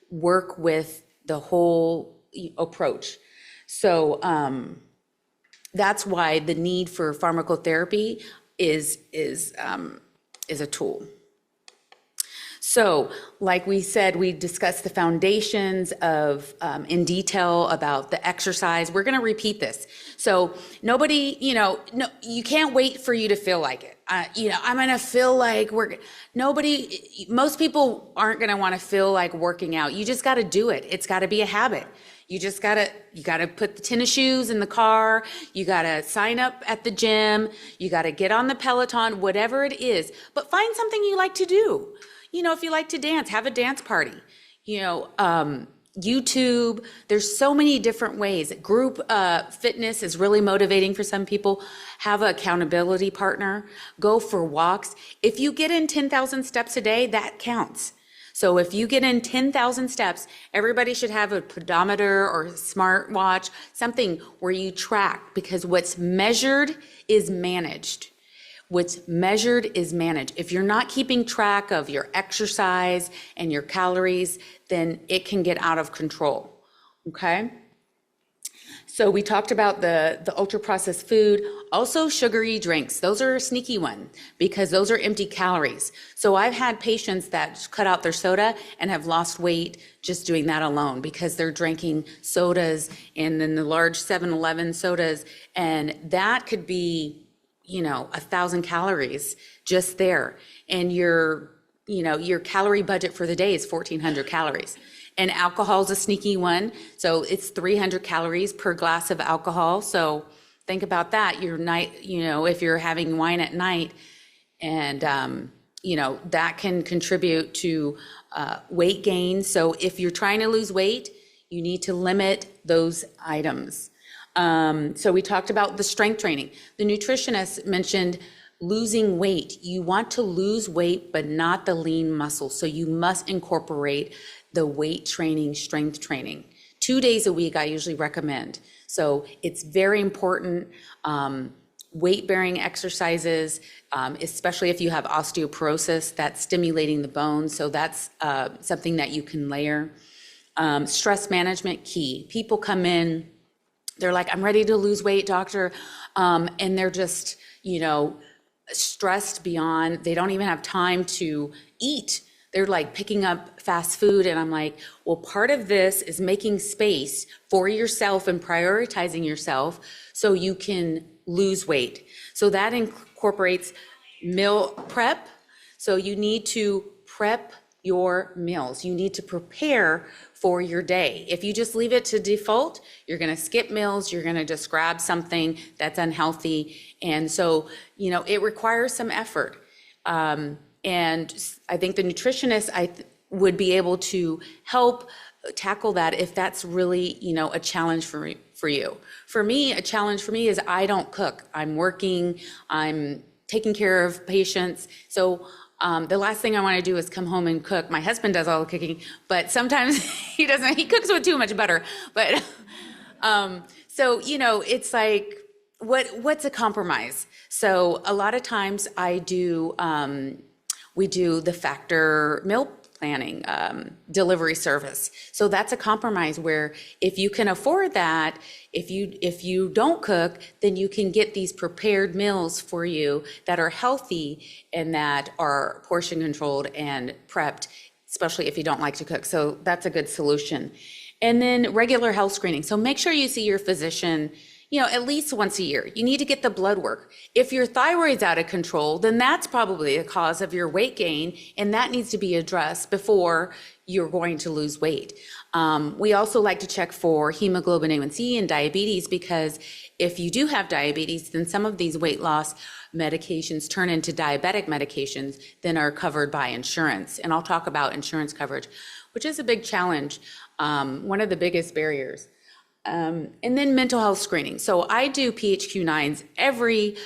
work with the whole approach. So that's why the need for pharmacotherapy is a tool. So, like we said, we discussed the foundations of in detail about the exercise. We're going to repeat this. So nobody, you can't wait for you to feel like it. I'm going to feel like most people aren't going to want to feel like working out. You just got to do it. It's got to be a habit. You got to put the tennis shoes in the car. You got to sign up at the gym. You got to get on the Peloton, whatever it is, but find something you like to do. If you like to dance, have a dance party. YouTube, there's so many different ways. Group fitness is really motivating for some people. Have an accountability partner. Go for walks. If you get in 10,000 steps a day, that counts. So if you get in 10,000 steps, everybody should have a pedometer or a smartwatch, something where you track, because what's measured is managed. What's measured is managed. If you're not keeping track of your exercise and your calories, then it can get out of control, okay? So we talked about the ultra-processed food, also sugary drinks. Those are a sneaky one because those are empty calories. So I've had patients that cut out their soda and have lost weight just doing that alone because they're drinking sodas and then the large 7-Eleven sodas, and that could be 1,000 calories just there. And your calorie budget for the day is 1,400 calories. And alcohol is a sneaky one. So it's 300 calories per glass of alcohol. So think about that. Your night, if you're having wine at night, and, that can contribute to weight gain. So if you're trying to lose weight, you need to limit those items. So we talked about the strength training. The nutritionist mentioned losing weight. You want to lose weight, but not the lean muscle. So you must incorporate the weight training, strength training. 2 days a week, I usually recommend. So it's very important. Weight-bearing exercises, especially if you have osteoporosis, that's stimulating the bones. So that's something that you can layer. Stress management, key. People come in, they're like, I'm ready to lose weight, doctor. And they're just, stressed beyond, they don't even have time to eat they're like picking up fast food. And I'm like, well, part of this is making space for yourself and prioritizing yourself so you can lose weight. So that incorporates meal prep. So you need to prep your meals. You need to prepare for your day. If you just leave it to default, you're going to skip meals. You're going to just grab something that's unhealthy. And so, it requires some effort. And I think the nutritionist would be able to help tackle that if that's really, a challenge for you. For me, a challenge for me is I don't cook. I'm working, I'm taking care of patients. So the last thing I want to do is come home and cook. My husband does all the cooking, but sometimes he doesn't. He cooks with too much butter. But so, it's like, what's a compromise? So a lot of times we do the factor meal planning delivery service. So that's a compromise where if you can afford that, if you don't cook, then you can get these prepared meals for you that are healthy and that are portion controlled and prepped, especially if you don't like to cook. So that's a good solution. And then regular health screening. So make sure you see your physician at least once a year. You need to get the blood work. If your thyroid's out of control, then that's probably a cause of your weight gain, and that needs to be addressed before you're going to lose weight. We also like to check for hemoglobin A1C and diabetes, because if you do have diabetes, then some of these weight loss medications turn into diabetic medications, then are covered by insurance. And I'll talk about insurance coverage, which is a big challenge, one of the biggest barriers. And then mental health screening. So I do PHQ-9s every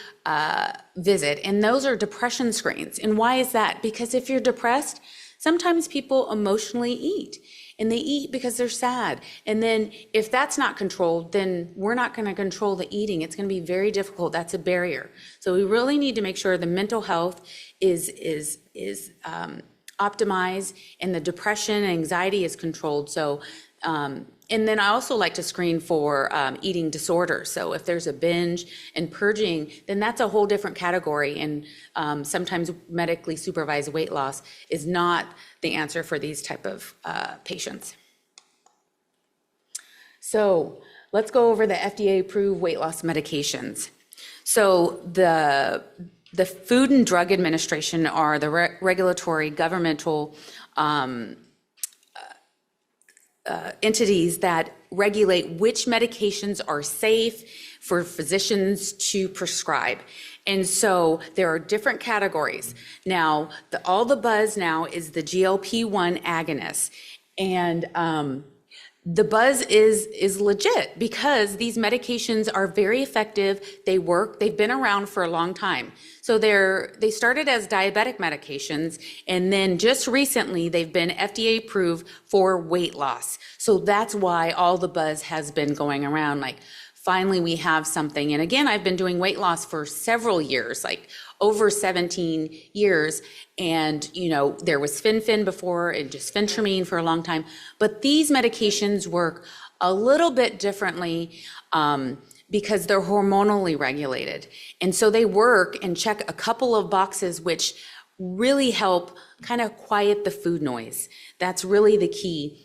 visit, and those are depression screens. And why is that? Because if you're depressed, sometimes people emotionally eat, and they eat because they're sad. And then if that's not controlled, then we're not going to control the eating. It's going to be very difficult. That's a barrier. So we really need to make sure the mental health is optimized, and the depression and anxiety is controlled. So and then I also like to screen for eating disorders. So if there's a binge and purging, then that's a whole different category. And sometimes medically supervised weight loss is not the answer for these type of patients. So let's go over the FDA-approved weight loss medications. So the Food and Drug Administration are the regulatory governmental entities that regulate which medications are safe for physicians to prescribe. And so there are different categories. Now, all the buzz now is the GLP-1 agonist. And the buzz is legit, because these medications are very effective. They work. They've been around for a long time. So they started as diabetic medications, and then just recently they've been FDA approved for weight loss. So that's why all the buzz has been going around, like, finally we have something. And again, I've been doing weight loss for several years, like over 17 years. And, there was Fen-Phen before, and just Phentermine for a long time. But these medications work a little bit differently because they're hormonally regulated. And so they work and check a couple of boxes, which really help kind of quiet the food noise. That's really the key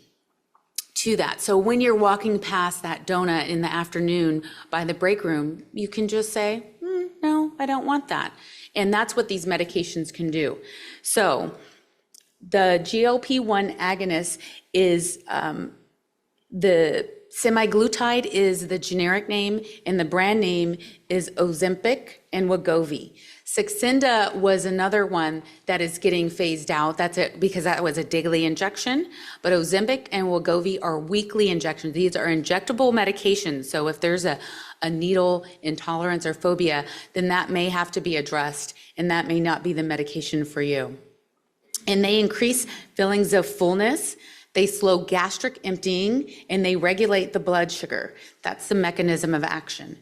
to that. So when you're walking past that donut in the afternoon by the break room, you can just say, no, I don't want that. And that's what these medications can do. So the GLP-1 agonist is the semaglutide is the generic name, and the brand name is Ozempic and Wegovy. Saxenda was another one that is getting phased out. That's it, because that was a daily injection. But Ozempic and Wegovy are weekly injections. These are injectable medications. So if there's a needle intolerance or phobia, then that may have to be addressed, and that may not be the medication for you. And they increase feelings of fullness. They slow gastric emptying, and they regulate the blood sugar. That's the mechanism of action.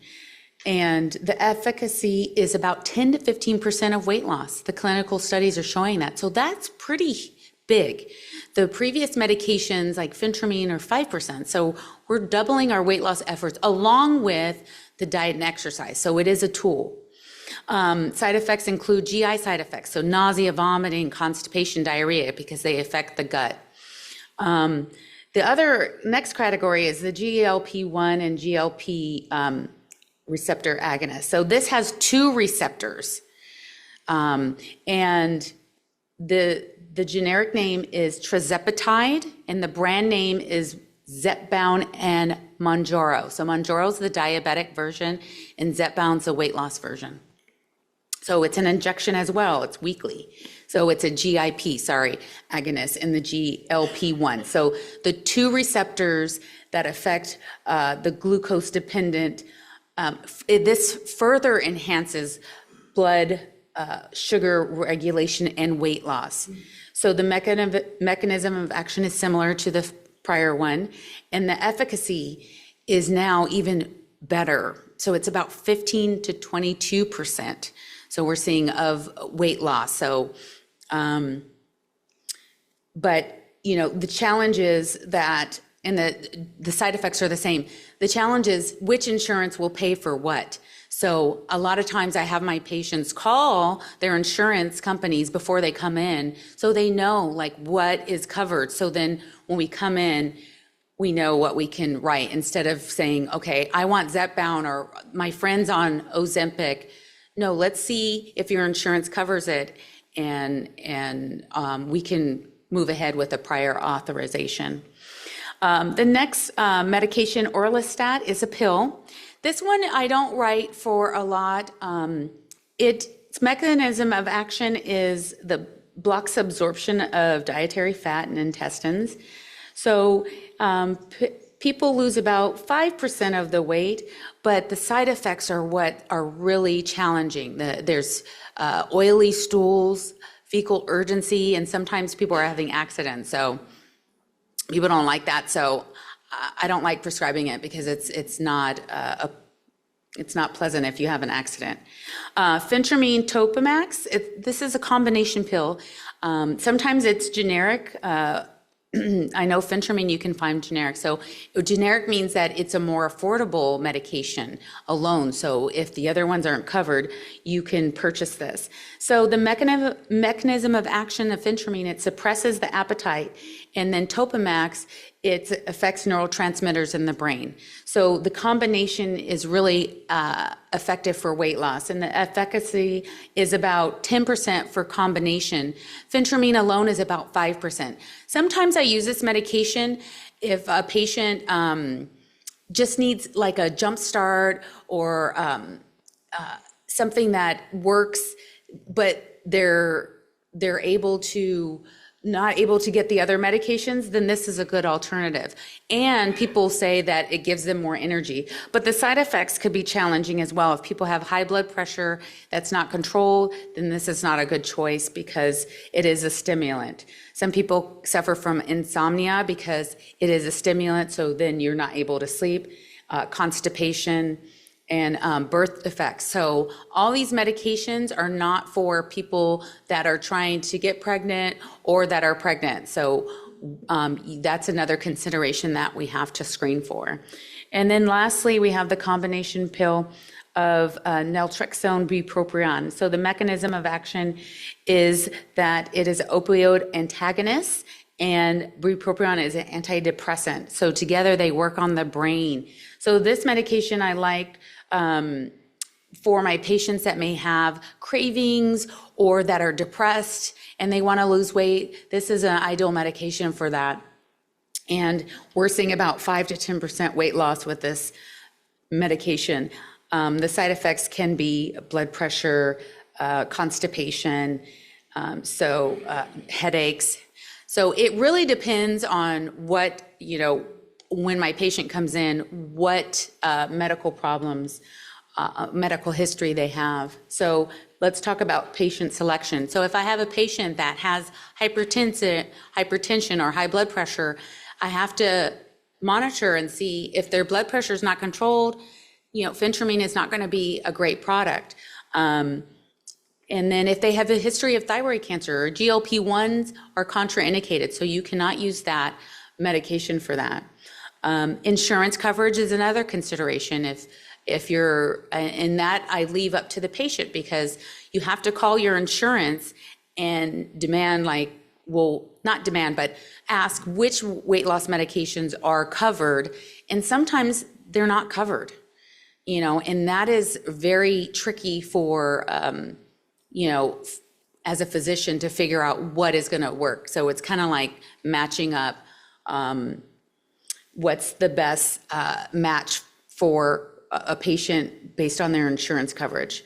And the efficacy is about 10 to 15% of weight loss. The clinical studies are showing that. So that's pretty big. The previous medications like Phentermine are 5%. So we're doubling our weight loss efforts along with the diet and exercise. So it is a tool. Side effects include GI side effects, so nausea, vomiting, constipation, diarrhea, because they affect the gut. The other next category is the GLP-1 and GLP receptor agonist. So this has two receptors, and the generic name is tirzepatide, and the brand name is Zepbound and Mounjaro. So Mounjaro is the diabetic version, and Zepbound's the weight loss version. So it's an injection as well. It's weekly. So it's a agonist in the GLP-1. So the two receptors that affect the glucose dependent, this further enhances blood sugar regulation and weight loss. So the mechanism of action is similar to the prior one, and the efficacy is now even better. So it's about 15 to 22%. So we're seeing of weight loss. So, but the challenge is that, and the side effects are the same. The challenge is which insurance will pay for what. So a lot of times I have my patients call their insurance companies before they come in, so they know like what is covered. So then when we come in, we know what we can write instead of saying, okay, I want Zepbound or my friend's on Ozempic. No, let's see if your insurance covers it, and we can move ahead with a prior authorization. The next medication, Orlistat, is a pill. This one I don't write for a lot. Its mechanism of action is the blocks absorption of dietary fat in intestines. So people lose about 5% of the weight, but the side effects are what are really challenging. There's oily stools, fecal urgency, and sometimes people are having accidents. So people don't like that. So I don't like prescribing it because it's not pleasant if you have an accident. Phentermine Topamax, this is a combination pill. Sometimes it's generic. I know phentermine you can find generic. So generic means that it's a more affordable medication alone. So if the other ones aren't covered, you can purchase this. So the mechanism of action of phentermine, it suppresses the appetite, and then Topamax, it affects neurotransmitters in the brain. So the combination is really effective for weight loss, and the efficacy is about 10% for combination. Phentermine alone is about 5%. Sometimes I use this medication if a patient just needs like a jump start or something that works, but they're not able to get the other medications, then this is a good alternative. And people say that it gives them more energy. But the side effects could be challenging as well. If people have high blood pressure that's not controlled, then this is not a good choice because it is a stimulant. Some people suffer from insomnia because it is a stimulant, so then you're not able to sleep, constipation, and birth defects. So all these medications are not for people that are trying to get pregnant or that are pregnant. So that's another consideration that we have to screen for. And then lastly, we have the combination pill of naltrexone bupropion. So the mechanism of action is that it is an opioid antagonist, and bupropion is an antidepressant. So together they work on the brain. So this medication I like for my patients that may have cravings or that are depressed and they want to lose weight. This is an ideal medication for that. And we're seeing about 5 to 10% weight loss with this medication. The side effects can be blood pressure, constipation, headaches. So it really depends on what, when my patient comes in, what medical problems, medical history they have. So let's talk about patient selection. So if I have a patient that has hypertension or high blood pressure, I have to monitor and see if their blood pressure is not controlled. Phentermine is not going to be a great product. And then if they have a history of thyroid cancer, or GLP-1s are contraindicated, so you cannot use that medication for that. Insurance coverage is another consideration. If you're, and that I leave up to the patient, because you have to call your insurance and demand, like, well, not demand, but ask which weight loss medications are covered. And sometimes they're not covered, and that is very tricky for, as a physician to figure out what is going to work. So it's kind of like matching up what's the best match for a patient based on their insurance coverage.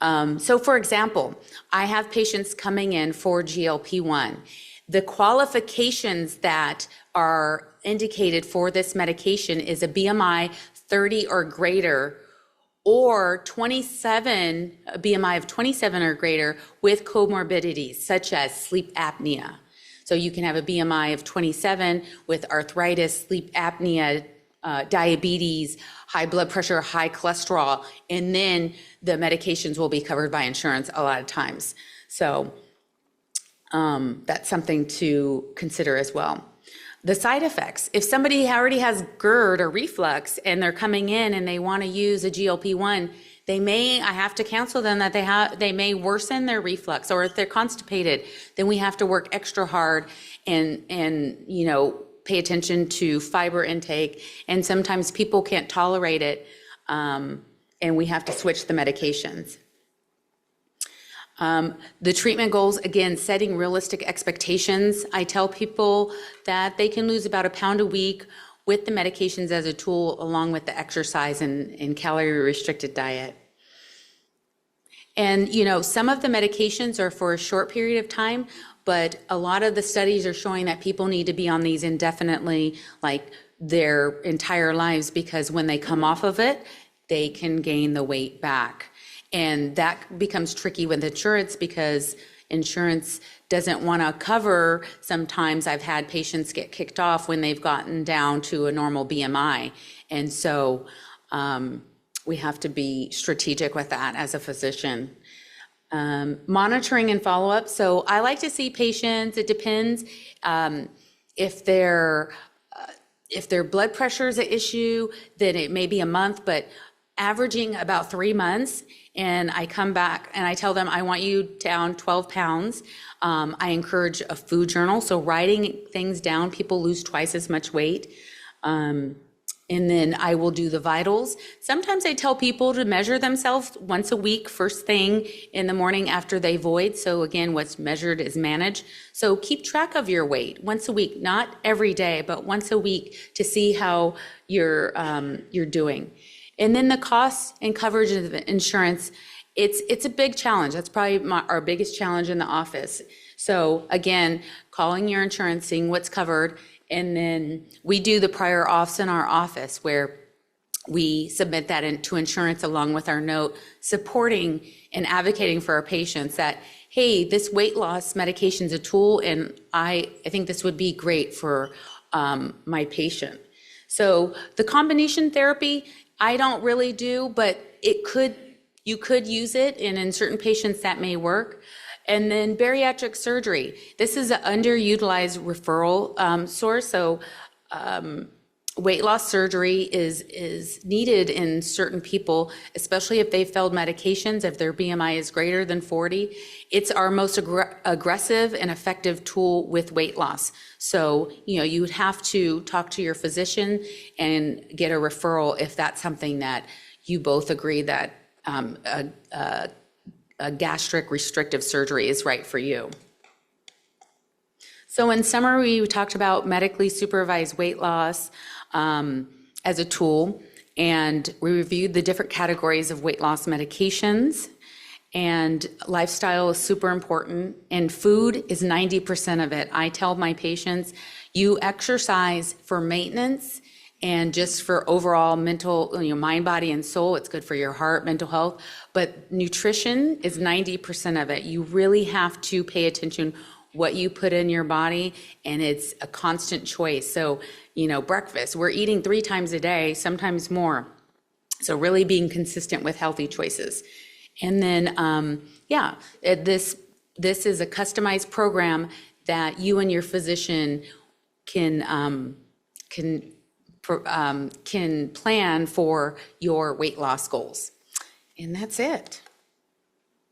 So for example, I have patients coming in for GLP-1. The qualifications that are indicated for this medication is a BMI 30 or greater, or 27, a BMI of 27 or greater with comorbidities such as sleep apnea. So you can have a BMI of 27 with arthritis, sleep apnea, diabetes, high blood pressure, high cholesterol, and then the medications will be covered by insurance a lot of times. So that's something to consider as well. The side effects. If somebody already has GERD or reflux and they're coming in and they want to use a GLP-1, I have to counsel them that they may worsen their reflux, or if they're constipated, then we have to work extra hard and pay attention to fiber intake. And sometimes people can't tolerate it, and we have to switch the medications. The treatment goals, again, setting realistic expectations. I tell people that they can lose about 1 pound a week with the medications as a tool, along with the exercise and calorie restricted diet. And, some of the medications are for a short period of time, but a lot of the studies are showing that people need to be on these indefinitely, like their entire lives, because when they come off of it, they can gain the weight back. And that becomes tricky with insurance, because insurance doesn't want to cover. Sometimes I've had patients get kicked off when they've gotten down to a normal BMI. And so we have to be strategic with that as a physician. Monitoring and follow-up. So I like to see patients, it depends if their blood pressure is an issue, then it may be a month, but averaging about 3 months. And I come back and I tell them, I want you down 12 pounds. I encourage a food journal. So writing things down, people lose twice as much weight. And then I will do the vitals. Sometimes I tell people to measure themselves once a week, first thing in the morning after they void. So again, what's measured is managed. So keep track of your weight once a week, not every day, but once a week, to see how you're doing. And then the costs and coverage of the insurance, it's a big challenge. That's probably our biggest challenge in the office. So again, calling your insurance, seeing what's covered, and then we do the prior auths in our office, where we submit that into insurance along with our note, supporting and advocating for our patients that, hey, this weight loss medication is a tool, and I think this would be great for my patient. So the combination therapy, I don't really do, but you could use it, and in certain patients that may work. And then bariatric surgery. This is an underutilized referral source. So weight loss surgery is needed in certain people, especially if they've failed medications, if their BMI is greater than 40. It's our most aggressive and effective tool with weight loss. So, you would have to talk to your physician and get a referral if that's something that you both agree that a gastric restrictive surgery is right for you. So in summary, we talked about medically supervised weight loss as a tool, and we reviewed the different categories of weight loss medications, and lifestyle is super important, and food is 90% of it. I tell my patients, you exercise for maintenance and just for overall mental, mind, body, and soul. It's good for your heart, mental health, but nutrition is 90% of it. You really have to pay attention what you put in your body, and it's a constant choice. So, breakfast, we're eating 3 times a day, sometimes more. So really being consistent with healthy choices. And then, this is a customized program that you and your physician can can plan for your weight loss goals. And that's it.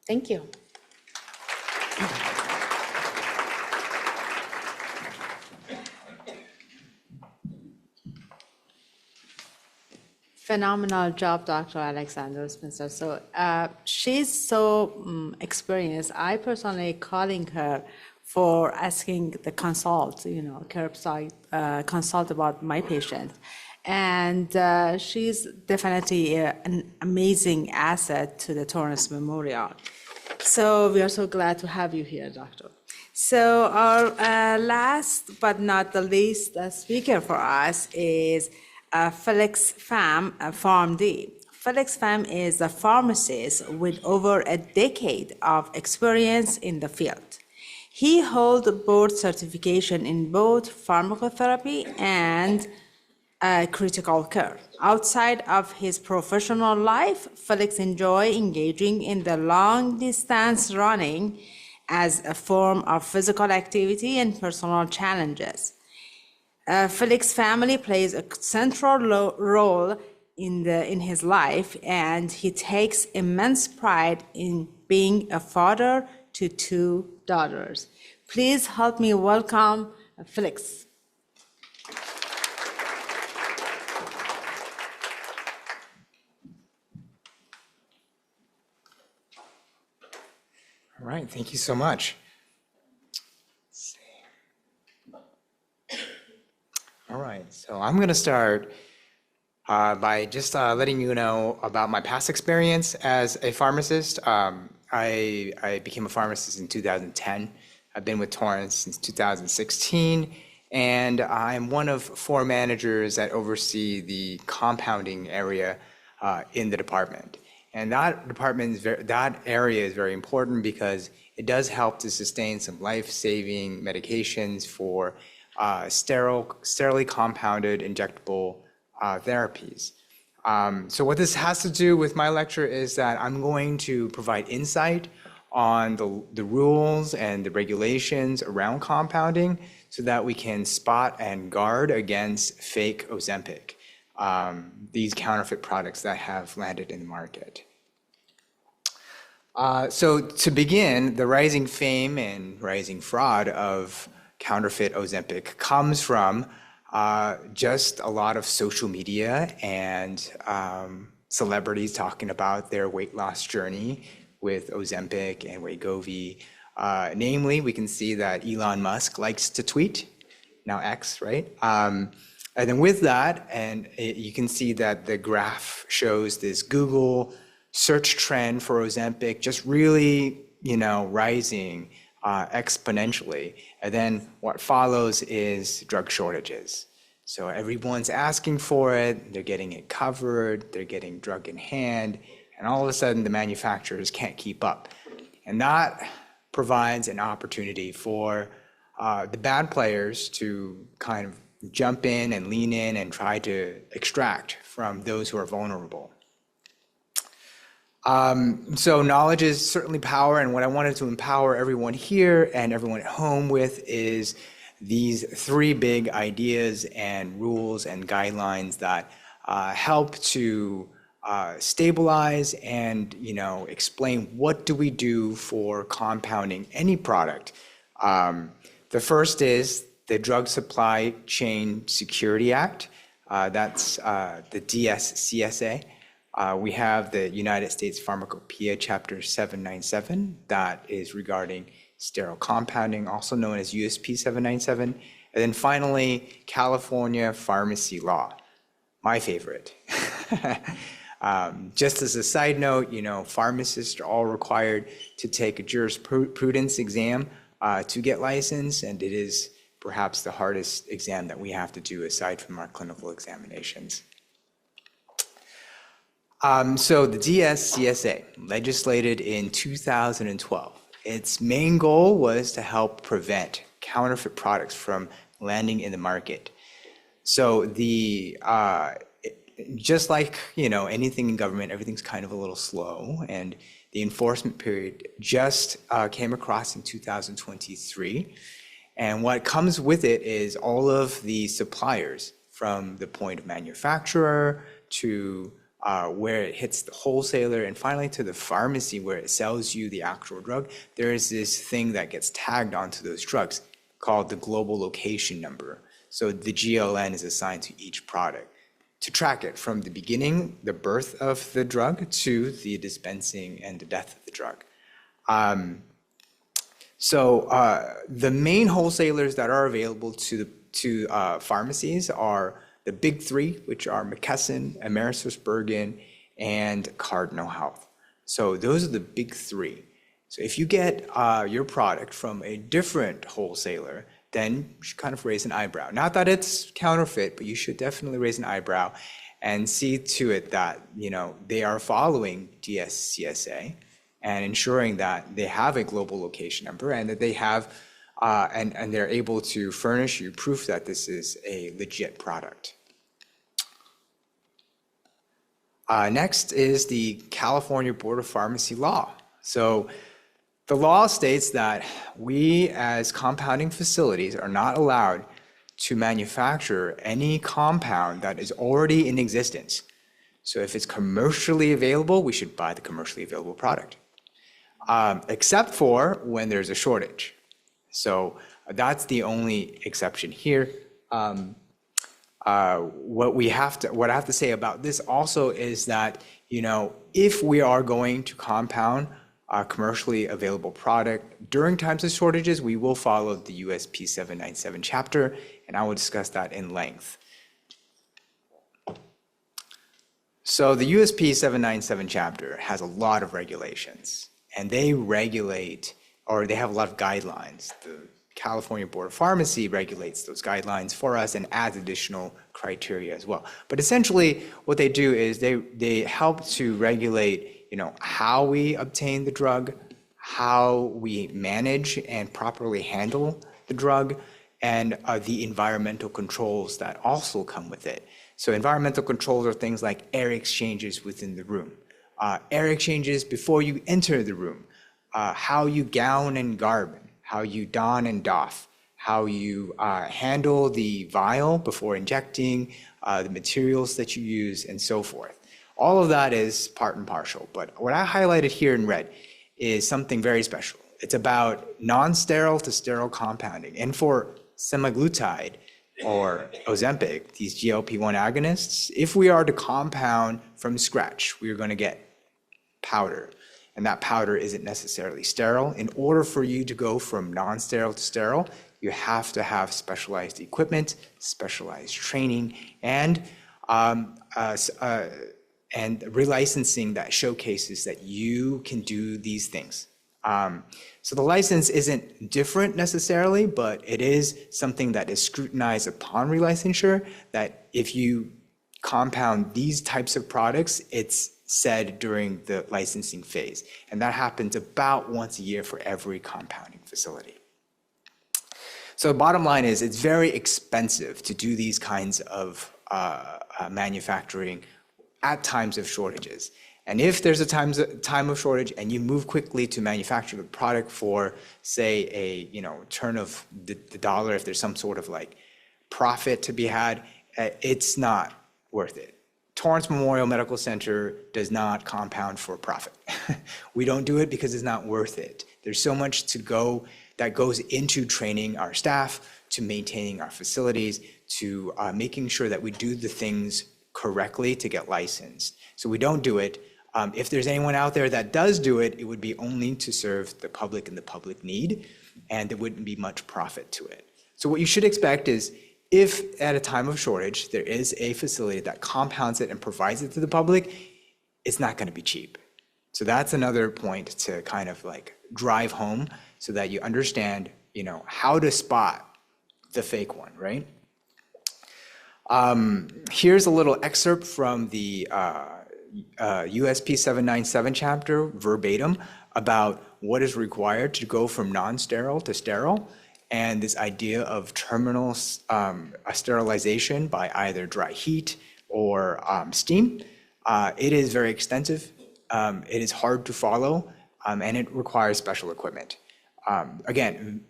Thank you. Phenomenal job, Dr. Alexander Spencer. So she's so experienced. I personally calling her for asking the consult, curbside consult about my patient. And she's definitely an amazing asset to the Torrance Memorial. So we are so glad to have you here, Doctor. So our last but not the least speaker for us is Felix Pham, PharmD. Felix Pham is a pharmacist with over a decade of experience in the field. He holds board certification in both pharmacotherapy and critical care. Outside of his professional life, Felix enjoys engaging in the long-distance running as a form of physical activity and personal challenges. Felix's family plays a central role in his life, and he takes immense pride in being a father to 2 daughters. Please help me welcome Felix. All right, thank you so much. All right, so I'm going to start by just letting you know about my past experience as a pharmacist. I became a pharmacist in 2010. I've been with Torrance since 2016, and I'm one of 4 managers that oversee the compounding area in the department. And that area is very important because it does help to sustain some life-saving medications for sterilely compounded injectable therapies. So what this has to do with my lecture is that I'm going to provide insight on the rules and the regulations around compounding so that we can spot and guard against fake Ozempic, these counterfeit products that have landed in the market. So to begin, the rising fame and rising fraud of counterfeit Ozempic comes from just a lot of social media and celebrities talking about their weight loss journey with Ozempic and Wegovy. Namely, we can see that Elon Musk likes to tweet, now X, right? And then with that, you can see that the graph shows this Google search trend for Ozempic just really, rising exponentially. And then what follows is drug shortages. So everyone's asking for it, they're getting it covered, they're getting drug in hand, and all of a sudden the manufacturers can't keep up. And that provides an opportunity for the bad players to kind of jump in and lean in and try to extract from those who are vulnerable. So knowledge is certainly power, and what I wanted to empower everyone here and everyone at home with is these 3 big ideas and rules and guidelines that help to stabilize and explain what do we do for compounding any product. The first is the Drug Supply Chain Security Act. That's the DSCSA. We have the United States Pharmacopoeia Chapter 797 that is regarding sterile compounding, also known as USP 797. And then finally, California Pharmacy Law, my favorite. Just as a side note, pharmacists are all required to take a jurisprudence exam to get licensed, and it is perhaps the hardest exam that we have to do aside from our clinical examinations. So the DSCSA, legislated in 2012, its main goal was to help prevent counterfeit products from landing in the market. So just like anything in government, everything's kind of a little slow, and the enforcement period just came across in 2023. And what comes with it is all of the suppliers from the point of manufacturer to where it hits the wholesaler, and finally to the pharmacy where it sells you the actual drug, there is this thing that gets tagged onto those drugs called the global location number. So the GLN is assigned to each product to track it from the beginning, the birth of the drug, to the dispensing and the death of the drug. The main wholesalers that are available to pharmacies are the big three, which are McKesson, AmerisourceBergen, and Cardinal Health. So those are the big three. So if you get your product from a different wholesaler, then you should kind of raise an eyebrow. Not that it's counterfeit, but you should definitely raise an eyebrow and see to it that, you know, they are following DSCSA and ensuring that they have a global location number and that they have and they're able to furnish you proof that this is a legit product. Next is the California Board of Pharmacy law. So the law states that we as compounding facilities are not allowed to manufacture any compound that is already in existence. So if it's commercially available, we should buy the commercially available product, except for when there's a shortage. So that's the only exception here. What I have to say about this also is that, you know, if we are going to compound a commercially available product during times of shortages, we will follow the USP 797 chapter, and I will discuss that in length. So the USP 797 chapter has a lot of regulations, and they regulate, or they have a lot of guidelines. The California Board of Pharmacy regulates those guidelines for us and adds additional criteria as well. But essentially, what they do is they help to regulate, you know, how we obtain the drug, how we manage and properly handle the drug, and the environmental controls that also come with it. So environmental controls are things like air exchanges within the room, air exchanges before you enter the room, how you gown and garb, how you don and doff, how you handle the vial before injecting, the materials that you use, and so forth. All of that is part and parcel, but what I highlighted here in red is something very special. It's about non-sterile to sterile compounding. And for semaglutide or Ozempic, these GLP-1 agonists, if we are to compound from scratch, we are going to get powder. And that powder isn't necessarily sterile. In order for you to go from non-sterile to sterile, you have to have specialized equipment, specialized training, and relicensing that showcases that you can do these things. So the license isn't different necessarily, but it is something that is scrutinized upon relicensure, that if you compound these types of products, it's said during the licensing phase. And that happens about once a year for every compounding facility. So the bottom line is it's very expensive to do these kinds of manufacturing at times of shortages. And if there's a time of shortage and you move quickly to manufacture the product for, say, a turn of the dollar, if there's some sort of like profit to be had, it's not worth it. Torrance Memorial Medical Center does not compound for profit. We don't do it because it's not worth it. There's so much that goes into training our staff, to maintaining our facilities, to making sure that we do the things correctly to get licensed. So we don't do it. If there's anyone out there that does do it, it would be only to serve the public and the public need, and there wouldn't be much profit to it. So what you should expect is, if at a time of shortage, there is a facility that compounds it and provides it to the public, it's not going to be cheap. So that's another point to kind of like drive home so that you understand, how to spot the fake one, right? Here's a little excerpt from the USP 797 chapter, verbatim, about what is required to go from non-sterile to sterile, and this idea of terminal sterilization by either dry heat or steam. It is very extensive. It is hard to follow, and it requires special equipment. Again,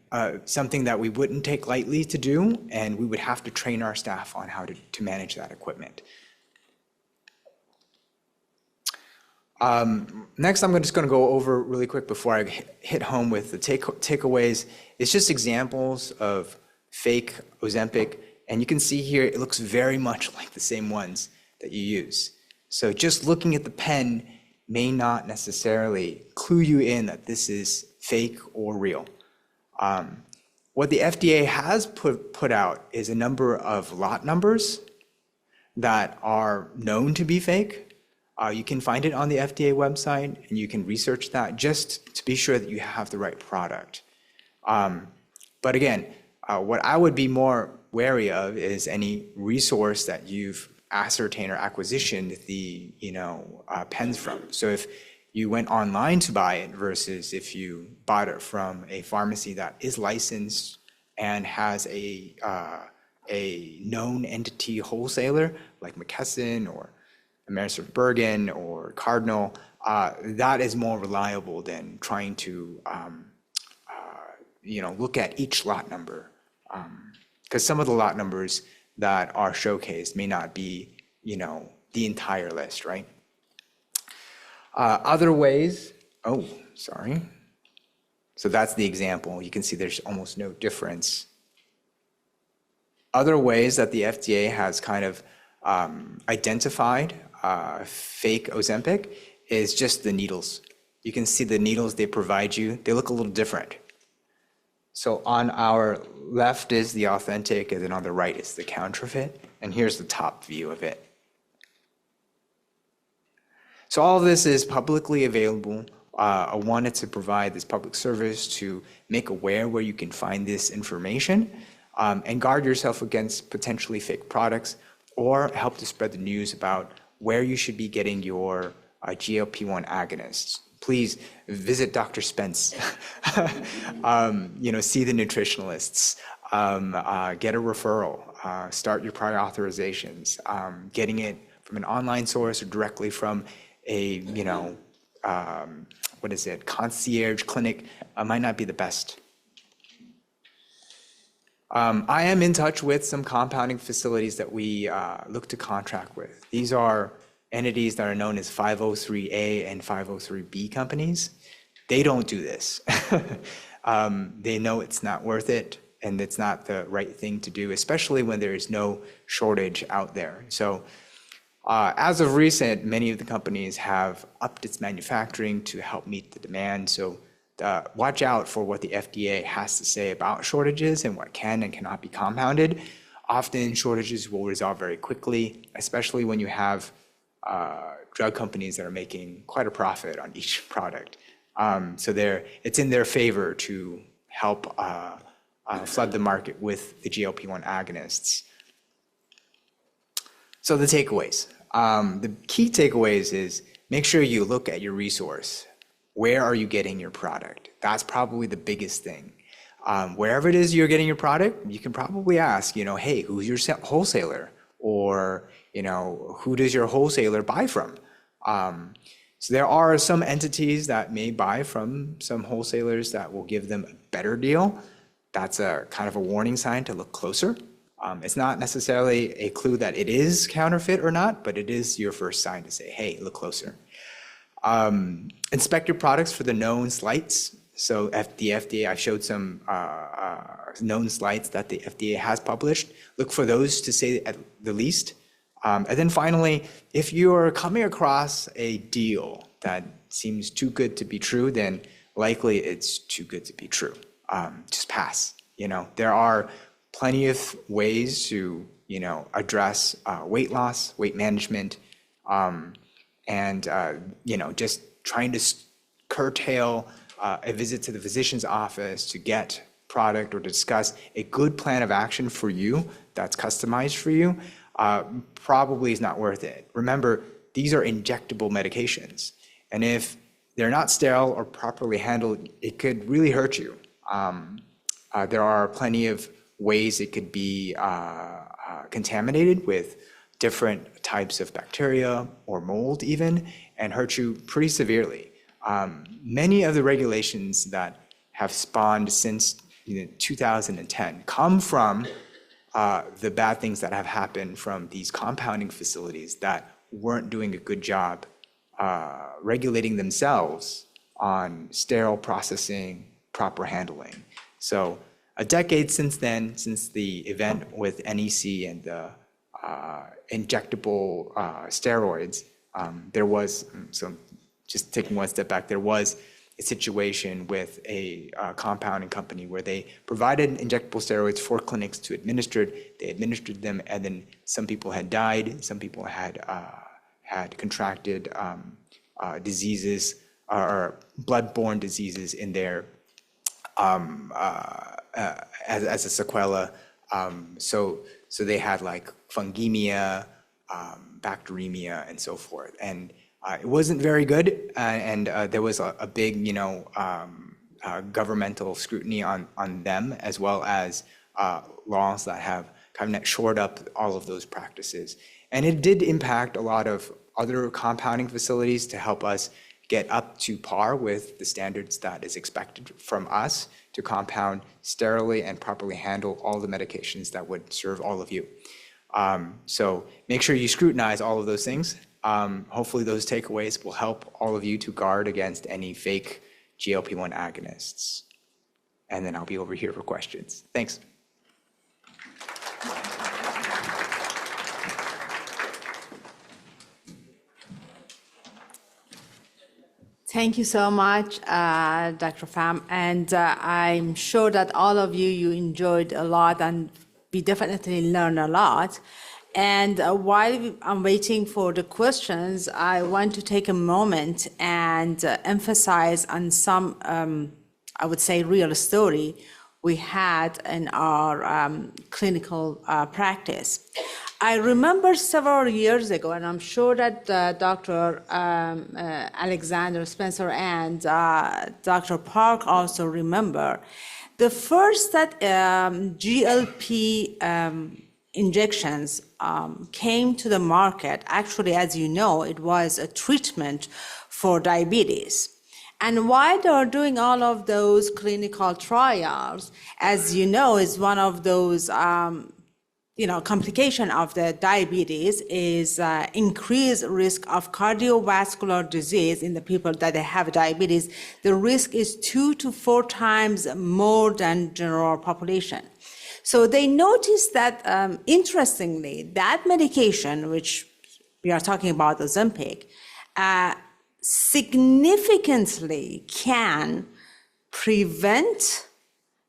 something that we wouldn't take lightly to do, and we would have to train our staff on how to manage that equipment. Next, I'm just going to go over really quick before I hit home with the takeaways. It's just examples of fake Ozempic, and you can see here it looks very much like the same ones that you use. So just looking at the pen may not necessarily clue you in that this is fake or real. What the FDA has put out is a number of lot numbers that are known to be fake. You can find it on the FDA website, and you can research that just to be sure that you have the right product. But again, what I would be more wary of is any resource that you've ascertained or acquisitioned the pens from. So if you went online to buy it versus if you bought it from a pharmacy that is licensed and has a known entity wholesaler like McKesson or AmerisourceBergen or Cardinal, that is more reliable than trying to look at each lot number, because some of the lot numbers that are showcased may not be the entire list, right? Other ways, so that's the example. You can see there's almost no difference. Other ways that the FDA has kind of identified fake Ozempic is just the needles. You can see the needles they provide you, they look a little different. So on our left is the authentic, and then on the right is the counterfeit. And here's the top view of it. So all of this is publicly available. I wanted to provide this public service to make aware where you can find this information and guard yourself against potentially fake products, or help to spread the news about where you should be getting your GLP-1 agonists. Please visit Dr. Spence, see the nutritionalists, get a referral, start your prior authorizations. Getting it from an online source or directly from a, concierge clinic might not be the best. I am in touch with some compounding facilities that we look to contract with. These are entities that are known as 503A and 503B companies. They don't do this. They know it's not worth it, and it's not the right thing to do, especially when there is no shortage out there. So as of recent, many of the companies have upped its manufacturing to help meet the demand. So watch out for what the FDA has to say about shortages and what can and cannot be compounded. Often shortages will resolve very quickly, especially when you have drug companies that are making quite a profit on each product. So it's in their favor to help flood the market with the GLP-1 agonists. So the takeaways. The key takeaways is make sure you look at your resource. Where are you getting your product? That's probably the biggest thing. Wherever it is you're getting your product, you can probably ask, hey, who's your wholesaler? Or, who does your wholesaler buy from? So there are some entities that may buy from some wholesalers that will give them a better deal. That's a kind of a warning sign to look closer. It's not necessarily a clue that it is counterfeit or not, but it is your first sign to say, hey, look closer. Inspect your products for the known slights. So the FDA, I showed some known slights that the FDA has published. Look for those to say at the least. And then finally, if you're coming across a deal that seems too good to be true, then likely it's too good to be true. Just pass. There are plenty of ways to, address weight loss, weight management, and just trying to curtail a visit to the physician's office to get product or to discuss a good plan of action for you that's customized for you probably is not worth it. Remember, these are injectable medications, and if they're not sterile or properly handled, it could really hurt you. There are plenty of ways it could be contaminated with different types of bacteria or mold even, and hurt you pretty severely. Many of the regulations that have spawned since 2010 come from the bad things that have happened from these compounding facilities that weren't doing a good job regulating themselves on sterile processing, proper handling. So a decade since then, since the event with NEC and the injectable steroids, there was, so just taking one step back, there was a situation with a compounding company where they provided injectable steroids for clinics to administer. They administered them, and then some people had died. Some people had contracted diseases or bloodborne diseases in their as a sequela. So they had like fungemia, bacteremia, and so forth. And it wasn't very good, and there was a big, governmental scrutiny on them, as well as laws that have kind of shored up all of those practices. And it did impact a lot of other compounding facilities to help us get up to par with the standards that is expected from us to compound sterilely and properly handle all the medications that would serve all of you. So make sure you scrutinize all of those things. Hopefully those takeaways will help all of you to guard against any fake GLP-1 agonists. And then I'll be over here for questions. Thanks. Thank you so much, Dr. Pham. And I'm sure that all of you enjoyed a lot, and we definitely learned a lot. And while I'm waiting for the questions, I want to take a moment and emphasize on some, I would say, real story we had in our clinical practice. I remember several years ago, and I'm sure that Dr. Alexander Spencer and Dr. Park also remember, the first that GLP injections came to the market. Actually, as you know, it was a treatment for diabetes. And while they're doing all of those clinical trials, as you know, is one of those complication of the diabetes is increased risk of cardiovascular disease in the people that they have diabetes. The risk is 2 to 4 times more than general population. So they noticed that, interestingly, that medication, which we are talking about, Ozempic, significantly can prevent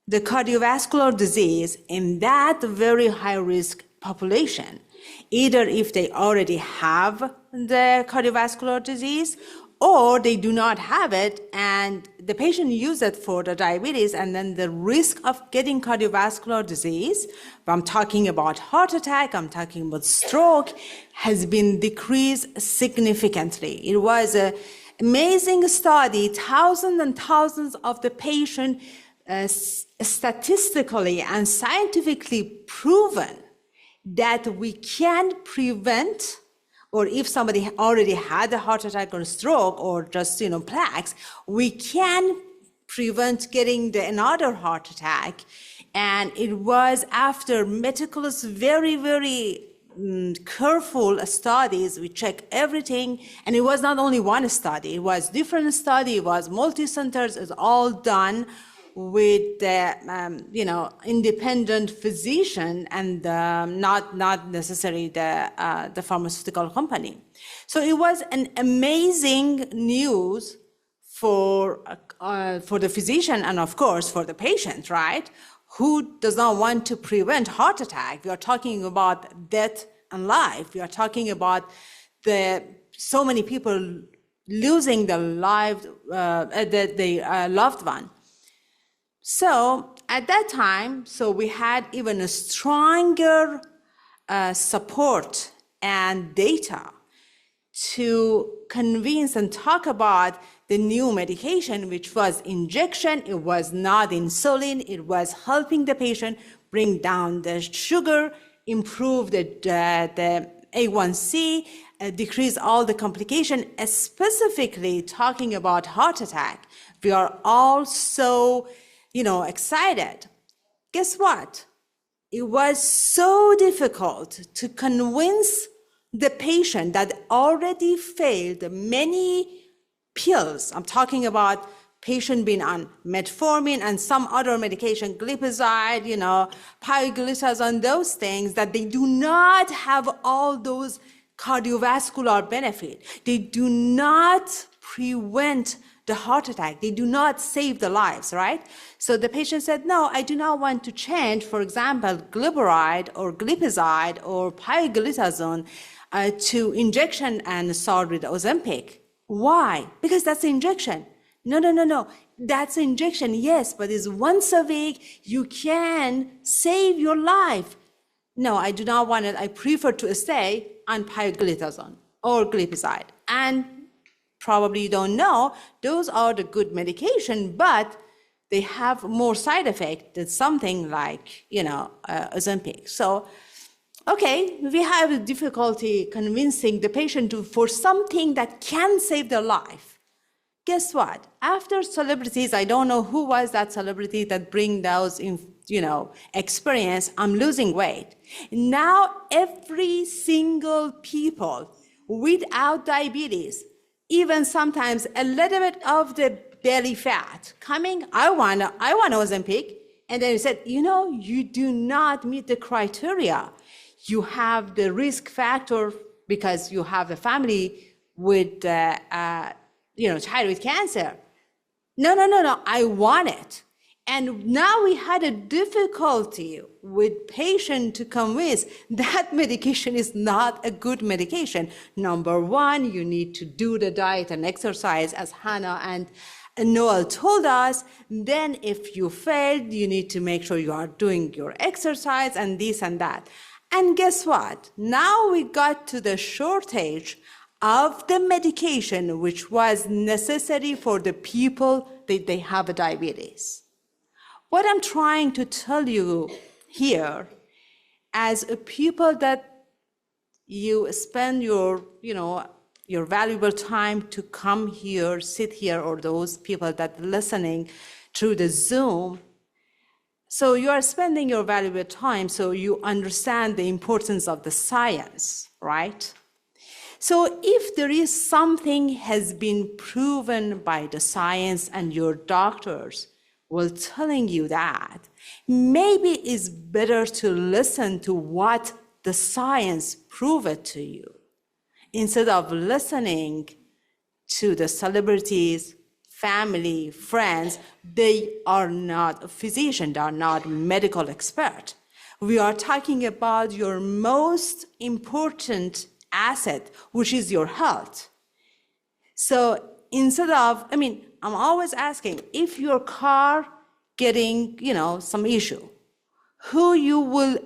the cardiovascular disease in that very high-risk population, either if they already have the cardiovascular disease or they do not have it and the patient uses it for the diabetes, and then the risk of getting cardiovascular disease, I'm talking about heart attack, I'm talking about stroke, has been decreased significantly. It was an amazing study, thousands and thousands of the patients statistically and scientifically proven that we can prevent, or if somebody already had a heart attack or stroke or just plaques, we can prevent getting another heart attack. And it was after meticulous, very, very careful studies. We checked everything, and it was not only one study, it was different study, it was multi-centers, it's all done with the independent physician and not necessarily the pharmaceutical company. So it was an amazing news for the physician and of course for the patient, right? Who does not want to prevent heart attack? We are talking about death and life. We are talking about so many people losing their life, their loved one. So at that time, we had even a stronger support and data to convince and talk about the new medication, which was injection. It was not insulin. It was helping the patient bring down the sugar, improve the A1C, decrease all the complication, specifically talking about heart attack. We are all so, excited. Guess what? It was so difficult to convince the patient that already failed many pills. I'm talking about patient being on metformin and some other medication, glipizide, pioglitazone, those things, that they do not have all those cardiovascular benefit. They do not prevent the heart attack. They do not save the lives, right? So the patient said, no, I do not want to change, for example, glyburide or glipizide or pioglitazone to injection and start with Ozempic. Why? Because that's the injection. No. That's an injection, yes, but it's once a week. You can save your life. No, I do not want it. I prefer to stay on pioglitazone or glipizide. And probably you don't know, those are the good medication, but they have more side effect than something like, Ozempic. So, okay, we have a difficulty convincing the patient for something that can save their life. Guess what? After celebrities, I don't know who was that celebrity that bring those, experience, I'm losing weight. Now every single people without diabetes, even sometimes a little bit of the belly fat coming, I want Ozempic. And then you said, you do not meet the criteria. You have the risk factor because you have a family with, child with cancer. No, I want it. And now we had a difficulty with patient to convince that medication is not a good medication. Number one, you need to do the diet and exercise, as Hannah and Noel told us. Then if you failed, you need to make sure you are doing your exercise and this and that. And guess what? Now we got to the shortage of the medication which was necessary for the people that they have a diabetes. What I'm trying to tell you here, as a people that you spend your valuable time to come here, sit here, or those people that listening through the Zoom, so you are spending your valuable time so you understand the importance of the science, right? So if there is something has been proven by the science and your doctors will telling you that, maybe it's better to listen to what the science prove it to you instead of listening to the celebrities, family, friends. They are not physicians, they are not medical experts. We are talking about your most important asset, which is your health. So instead of, I'm always asking, if your car getting, some issue, who you will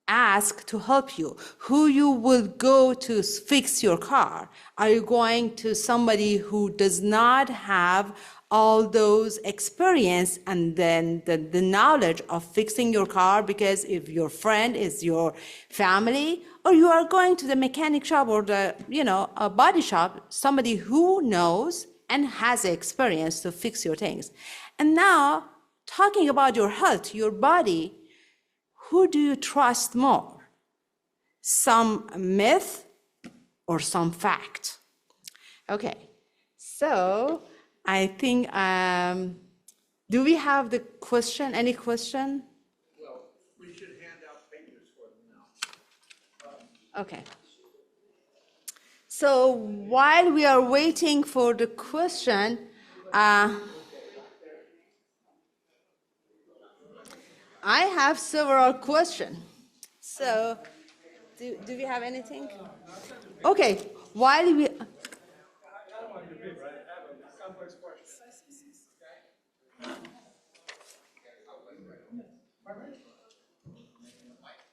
ask to help you? Who you will go to fix your car? Are you going to somebody who does not have all those experience and then the knowledge of fixing your car, because if your friend is your family, or you are going to the mechanic shop or the, a body shop, somebody who knows and has the experience to fix your things. And now, talking about your health, your body, who do you trust more? Some myth or some fact? Okay, so I think, do we have the question, any question? Well, we should hand out papers for them now. Okay. So while we are waiting for the question, I have several questions. So do we have anything? Okay, while we...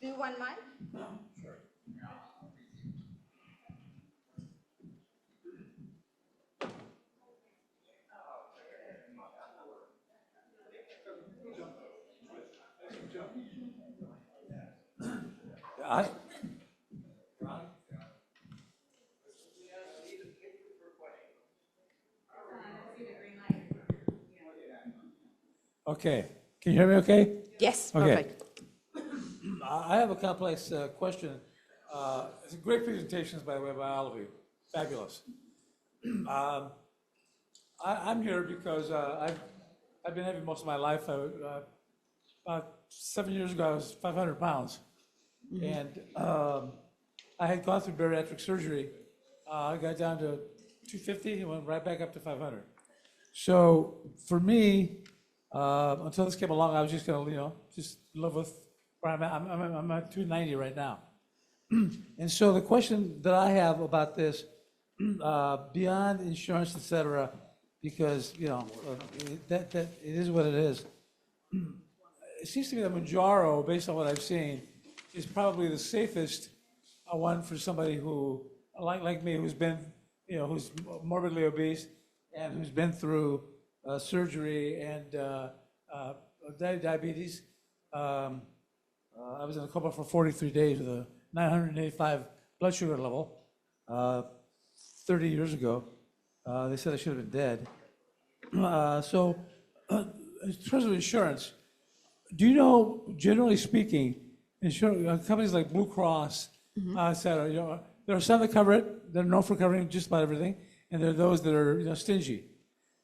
Do you want mine? Okay, can you hear me okay? Yes, Okay. perfect. I have a complex question. It's a great presentations, by the way, by all of you. Fabulous. I'm here because I've been heavy most of my life. About 7 years ago, I was 500 pounds. And I had gone through bariatric surgery. I got down to 250 and went right back up to 500. So for me, until this came along, I was just gonna, just live with where I'm at. I'm at 290 right now. And so the question that I have about this, beyond insurance, et cetera, because, that it is what it is. It seems to me that Manjaro, based on what I've seen, is probably the safest one for somebody who, like me, who's been, who's morbidly obese and who's been through surgery and diabetes. I was in a coma for 43 days with a 985 blood sugar level 30 years ago. They said I should have been dead. So, in terms of insurance, do you know, generally speaking, insurance companies like Blue Cross, et cetera, there are some that cover it, they're known for covering just about everything, and there are those that are stingy.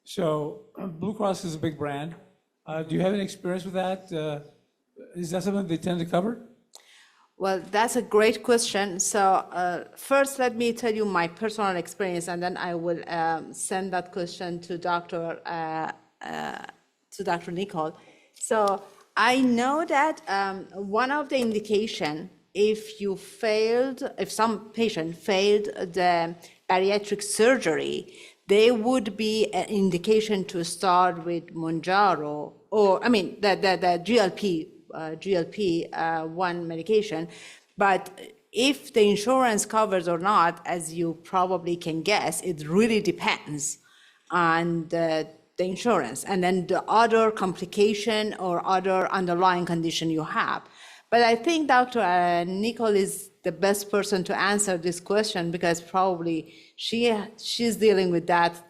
So Blue Cross is a big brand. Do you have any experience with that? Is that something they tend to cover? Well, that's a great question. So first, let me tell you my personal experience, and then I will send that question to Dr. Nicole. So I know that one of the indication, if some patient failed the bariatric surgery, there would be an indication to start with Mounjaro, or I mean the GLP-1 medication. But if the insurance covers or not, as you probably can guess, it really depends on the insurance and then the other complication or other underlying condition you have. But I think Dr. Nicole is the best person to answer this question because probably she's dealing with that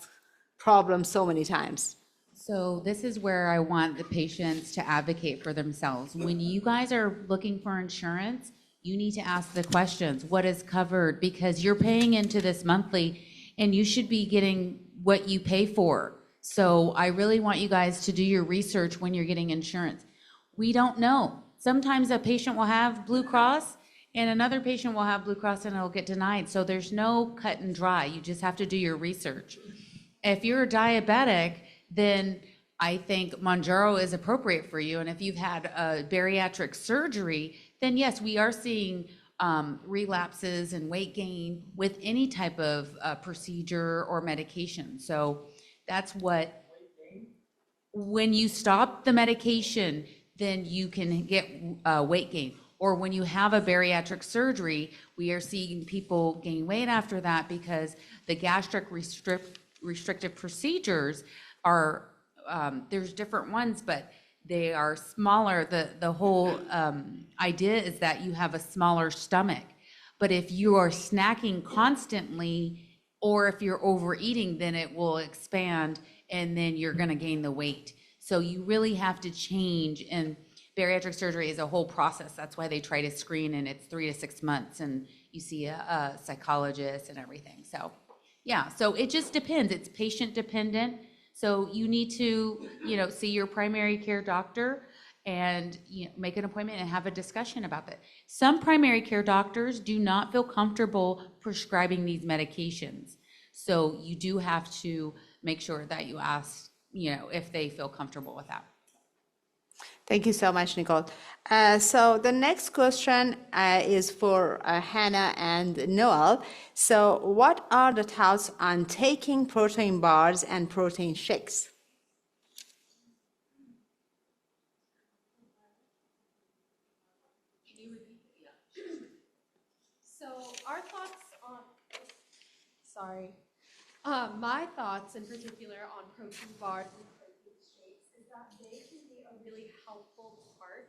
problem so many times. So this is where I want the patients to advocate for themselves. When you guys are looking for insurance, you need to ask the questions, what is covered? Because you're paying into this monthly and you should be getting what you pay for. So I really want you guys to do your research when you're getting insurance. We don't know. Sometimes a patient will have Blue Cross and another patient will have Blue Cross and it'll get denied. So there's no cut and dry. You just have to do your research. If you're a diabetic, then I think Mounjaro is appropriate for you. And if you've had a bariatric surgery, then yes, we are seeing relapses and weight gain with any type of procedure or medication. So that's what, when you stop the medication, then you can get weight gain. Or when you have a bariatric surgery, we are seeing people gain weight after that because the gastric restrictive procedures are, there's different ones, but they are smaller. The whole idea is that you have a smaller stomach. But if you are snacking constantly, or if you're overeating, then it will expand and then you're gonna gain the weight. So you really have to change, and bariatric surgery is a whole process. That's why they try to screen, and it's 3 to 6 months, and you see a psychologist and everything. So yeah, so it just depends. It's patient dependent. So you need to, see your primary care doctor and make an appointment and have a discussion about that. Some primary care doctors do not feel comfortable prescribing these medications. So you do have to make sure that you ask, if they feel comfortable with that. Thank you so much, Nicole. So the next question is for Hannah and Noel. So what are the thoughts on taking protein bars and protein shakes? So our thoughts on, my thoughts in particular on protein bars and protein shakes is that they can be a really helpful part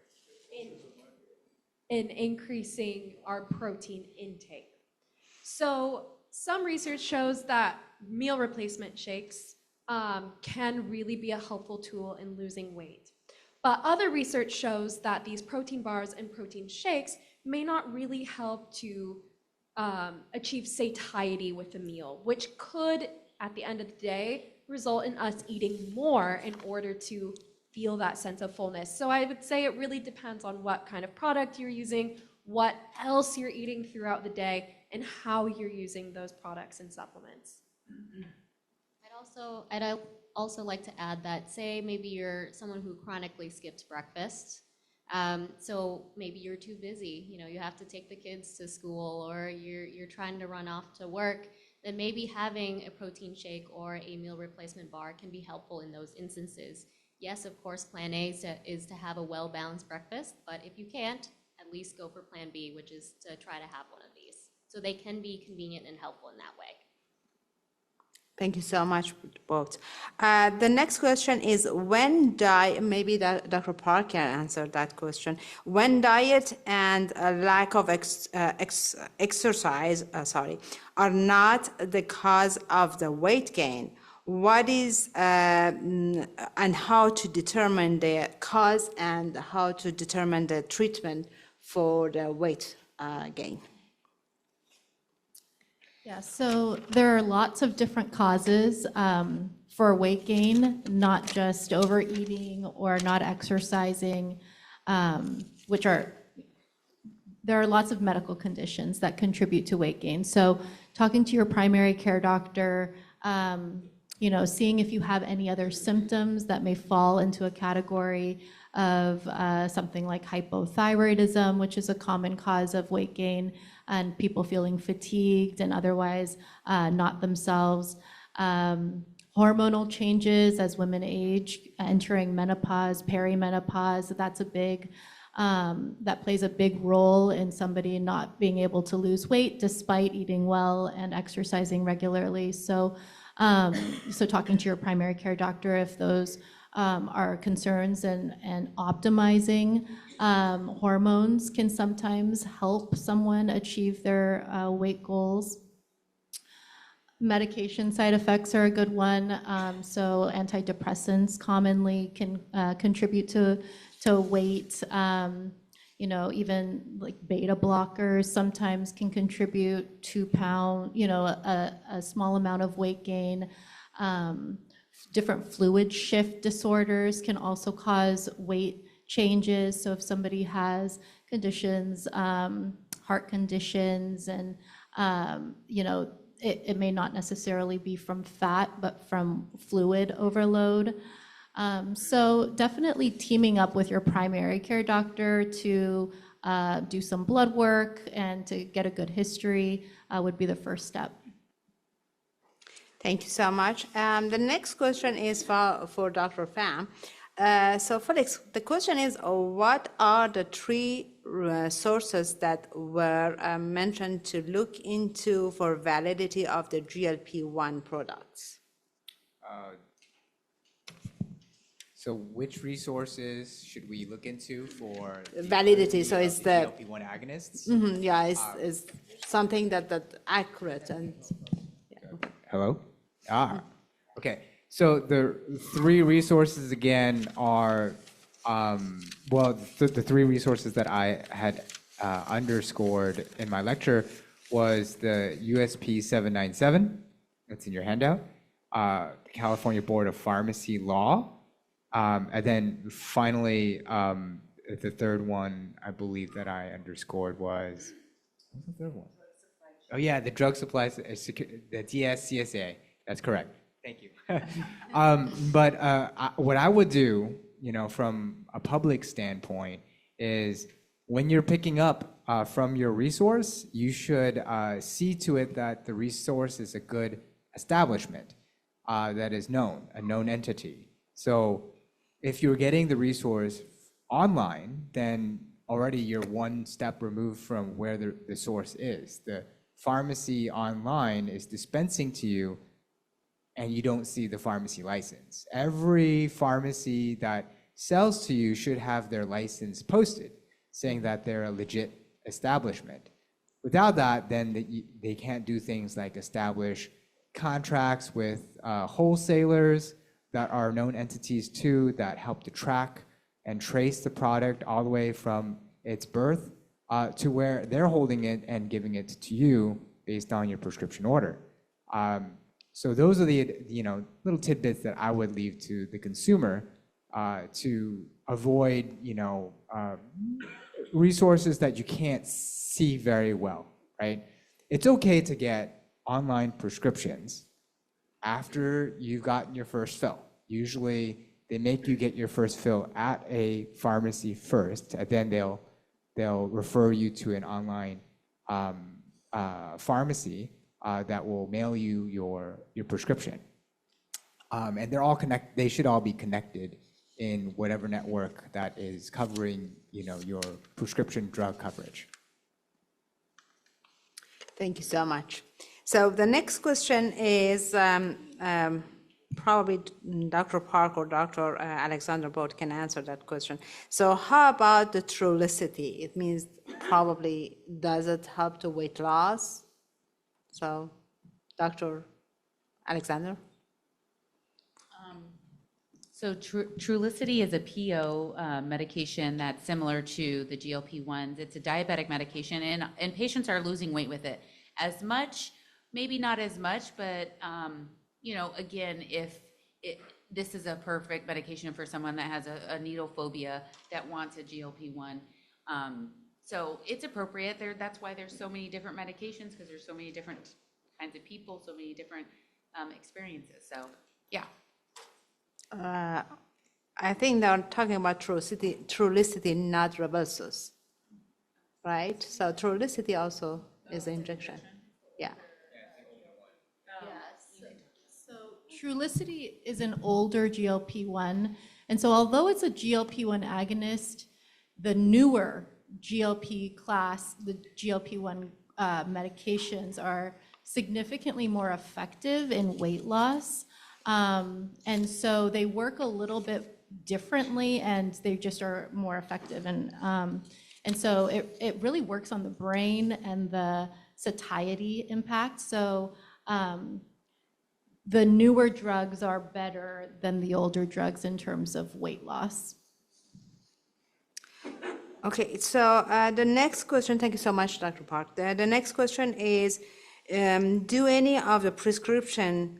in increasing our protein intake. So some research shows that meal replacement shakes can really be a helpful tool in losing weight. But other research shows that these protein bars and protein shakes may not really help to achieve satiety with the meal, which could, at the end of the day, result in us eating more in order to feel that sense of fullness. So I would say it really depends on what kind of product you're using, what else you're eating throughout the day, and how you're using those products and supplements. I'd also like to add that, say maybe you're someone who chronically skips breakfast. So maybe you're too busy, you have to take the kids to school, or you're trying to run off to work, then maybe having a protein shake or a meal replacement bar can be helpful in those instances. Yes, of course, plan A is to have a well-balanced breakfast, but if you can't, at least go for plan B, which is to try to have one of these. So they can be convenient and helpful in that way. Thank you so much, both. The next question is maybe Dr. Parker answered that question. When diet and a lack of exercise, are not the cause of the weight gain, what is and how to determine the cause and how to determine the treatment for the weight gain? Yeah, so there are lots of different causes for weight gain, not just overeating or not exercising, there are lots of medical conditions that contribute to weight gain. So talking to your primary care doctor, seeing if you have any other symptoms that may fall into a category of something like hypothyroidism, which is a common cause of weight gain, and people feeling fatigued and otherwise not themselves. Hormonal changes as women age, entering menopause, perimenopause, that plays a big role in somebody not being able to lose weight despite eating well and exercising regularly. So talking to your primary care doctor if those are concerns, and optimizing hormones can sometimes help someone achieve their weight goals. Medication side effects are a good one. So antidepressants commonly can contribute to weight. Even like beta blockers sometimes can contribute 2 pound, a small amount of weight gain. Different fluid shift disorders can also cause weight changes. So if somebody has conditions, heart conditions, and it may not necessarily be from fat, but from fluid overload. So definitely teaming up with your primary care doctor to do some blood work and to get a good history would be the first step. Thank you so much. The next question is for Dr. Pham. So Felix, the question is, what are the 3 sources that were mentioned to look into for validity of the GLP-1 products? So which resources should we look into for Validity, so it's the GLP-1 agonists? Yeah, it's something that accurate and Hello? Okay. So the 3 resources again are, the 3 resources that I had underscored in my lecture was the USP 797, that's in your handout, the California Board of Pharmacy Law, and then finally, the third one I believe that I underscored was, what's the third one? Oh yeah, the Drug Supply, the DSCSA, that's correct. Thank you. What I would do, from a public standpoint, is when you're picking up from your resource, you should see to it that the resource is a good establishment that is known, a known entity. So if you're getting the resource online, then already you're one step removed from where the source is. The pharmacy online is dispensing to you, and you don't see the pharmacy license. Every pharmacy that sells to you should have their license posted, saying that they're a legit establishment. Without that, then they can't do things like establish contracts with wholesalers that are known entities too, that help to track and trace the product all the way from its birth to where they're holding it and giving it to you based on your prescription order. So those are the little tidbits that I would leave to the consumer to avoid resources that you can't see very well, right? It's okay to get online prescriptions after you've gotten your first fill. Usually they make you get your first fill at a pharmacy first, and then they'll refer you to an online pharmacy that will mail you your prescription. And they're all connected. They should all be connected in whatever network that is covering your prescription drug coverage. Thank you so much. So the next question is probably Dr. Park or Dr. Alexander both can answer that question. So how about the Trulicity? It means probably, does it help to weight loss? So Dr. Alexander? So Trulicity is a PO medication that's similar to the GLP-1s. It's a diabetic medication, and patients are losing weight with it. As much, maybe not as much, but again, this is a perfect medication for someone that has a needle phobia that wants a GLP-1. So it's appropriate. That's why there's so many different medications, because there's so many different kinds of people, so many different experiences. So yeah. I think they're talking about Trulicity, not Rybelsus, right? So Trulicity also is an injection. Yeah. So Trulicity is an older GLP-1, and so although it's a GLP-1 agonist, the newer GLP class, the GLP-1 medications are significantly more effective in weight loss. And so they work a little bit differently, and they just are more effective. And so it really works on the brain and the satiety impact. So the newer drugs are better than the older drugs in terms of weight loss. Okay, so the next question, thank you so much, Dr. Park. The next question is, do any of the prescription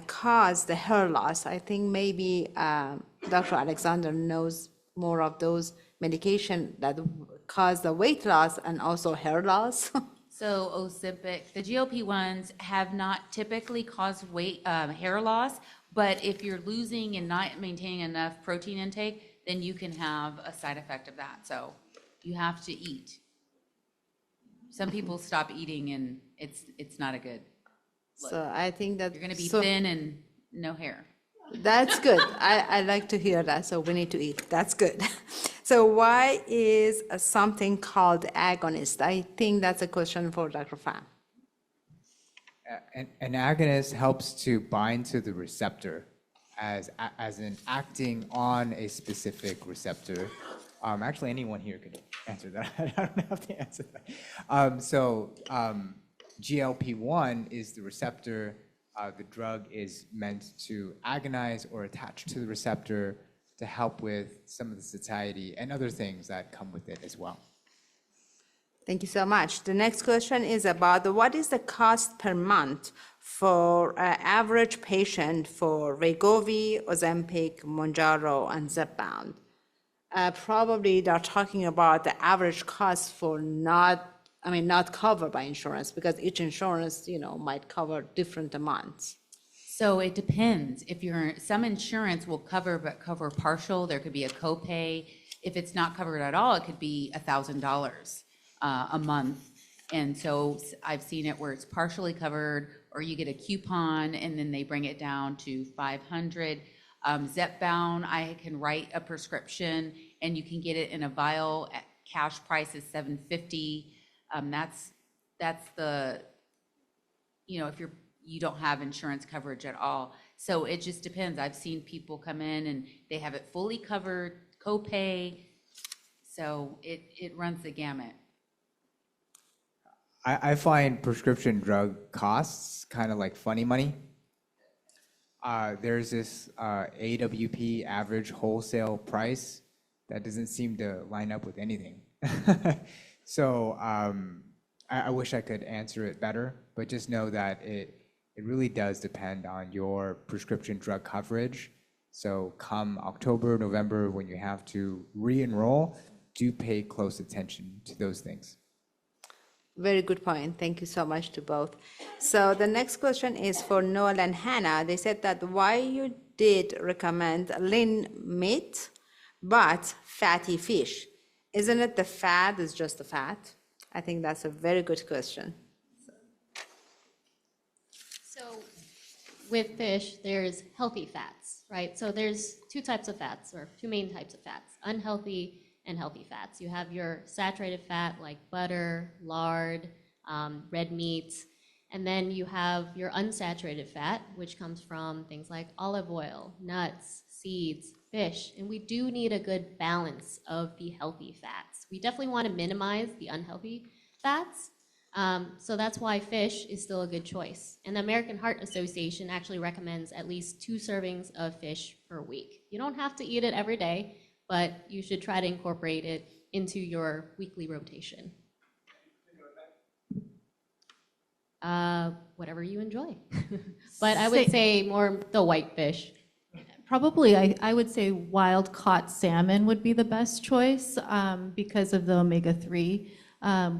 cause the hair loss? I think maybe Dr. Alexander knows more of those medication that cause the weight loss and also hair loss. So Ozempic, the GLP-1s have not typically caused hair loss, but if you're losing and not maintaining enough protein intake, then you can have a side effect of that. So you have to eat. Some people stop eating and it's not a good look. So I think that You're going to be thin and no hair. That's good. I like to hear that. So we need to eat. That's good. So why is something called agonist? I think that's a question for Dr. Pham. An agonist helps to bind to the receptor as in acting on a specific receptor. Actually, anyone here could answer that. I don't have to answer that. GLP-1 is the receptor. The drug is meant to agonize or attach to the receptor to help with some of the satiety and other things that come with it as well. Thank you so much. The next question is about what is the cost per month for an average patient for Wegovy, Ozempic, Mounjaro, and Zepbound? Probably they're talking about the average cost for not covered by insurance, because each insurance, might cover different amounts. So it depends. Some insurance will cover, but cover partial. There could be a copay. If it's not covered at all, it could be $1,000 a month. And so I've seen it where it's partially covered, or you get a coupon and then they bring it down to $500. Zepbound, I can write a prescription and you can get it in a vial at cash price is $750. That's the, if you don't have insurance coverage at all. So it just depends. I've seen people come in and they have it fully covered, copay. So it runs the gamut. I find prescription drug costs kind of like funny money. There's this AWP average wholesale price that doesn't seem to line up with anything. So I wish I could answer it better, but just know that it really does depend on your prescription drug coverage. So come October, November, when you have to re-enroll, do pay close attention to those things. Very good point. Thank you so much to both. So the next question is for Noel and Hannah. They said that why you did recommend lean meat, but fatty fish. Isn't it the fat is just the fat? I think that's a very good question. So with fish, there's healthy fats, right? So there's two types of fats, or two main types of fats, unhealthy and healthy fats. You have your saturated fat like butter, lard, red meats, and then you have your unsaturated fat, which comes from things like olive oil, nuts, seeds, fish, and we do need a good balance of the healthy fats. We definitely want to minimize the unhealthy fats, so that's why fish is still a good choice. And the American Heart Association actually recommends at least 2 servings of fish per week. You don't have to eat it every day, but you should try to incorporate it into your weekly rotation. Whatever you enjoy. But I would say more the white fish. Probably, I would say wild-caught salmon would be the best choice because of the omega-3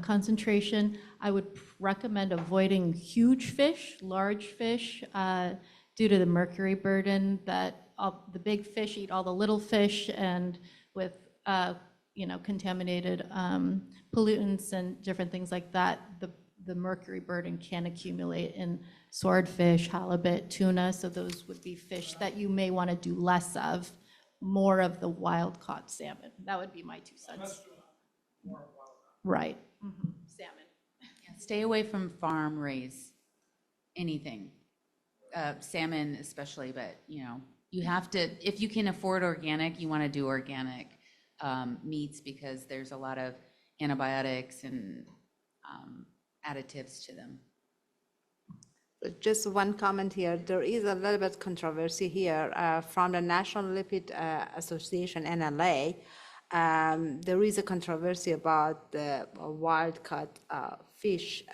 concentration. I would recommend avoiding huge fish, large fish, due to the mercury burden that the big fish eat all the little fish, and with contaminated pollutants and different things like that, the mercury burden can accumulate in swordfish, halibut, tuna. So those would be fish that you may want to do less of, more of the wild-caught salmon. That would be my 2 cents. Right. Salmon. Yeah, stay away from farm raised anything, salmon especially, but you have to, if you can afford organic, you want to do organic meats because there's a lot of antibiotics and additives to them. Just one comment here. There is a little bit controversy here from the National Lipid Association, NLA. There is a controversy about the wild-caught fish,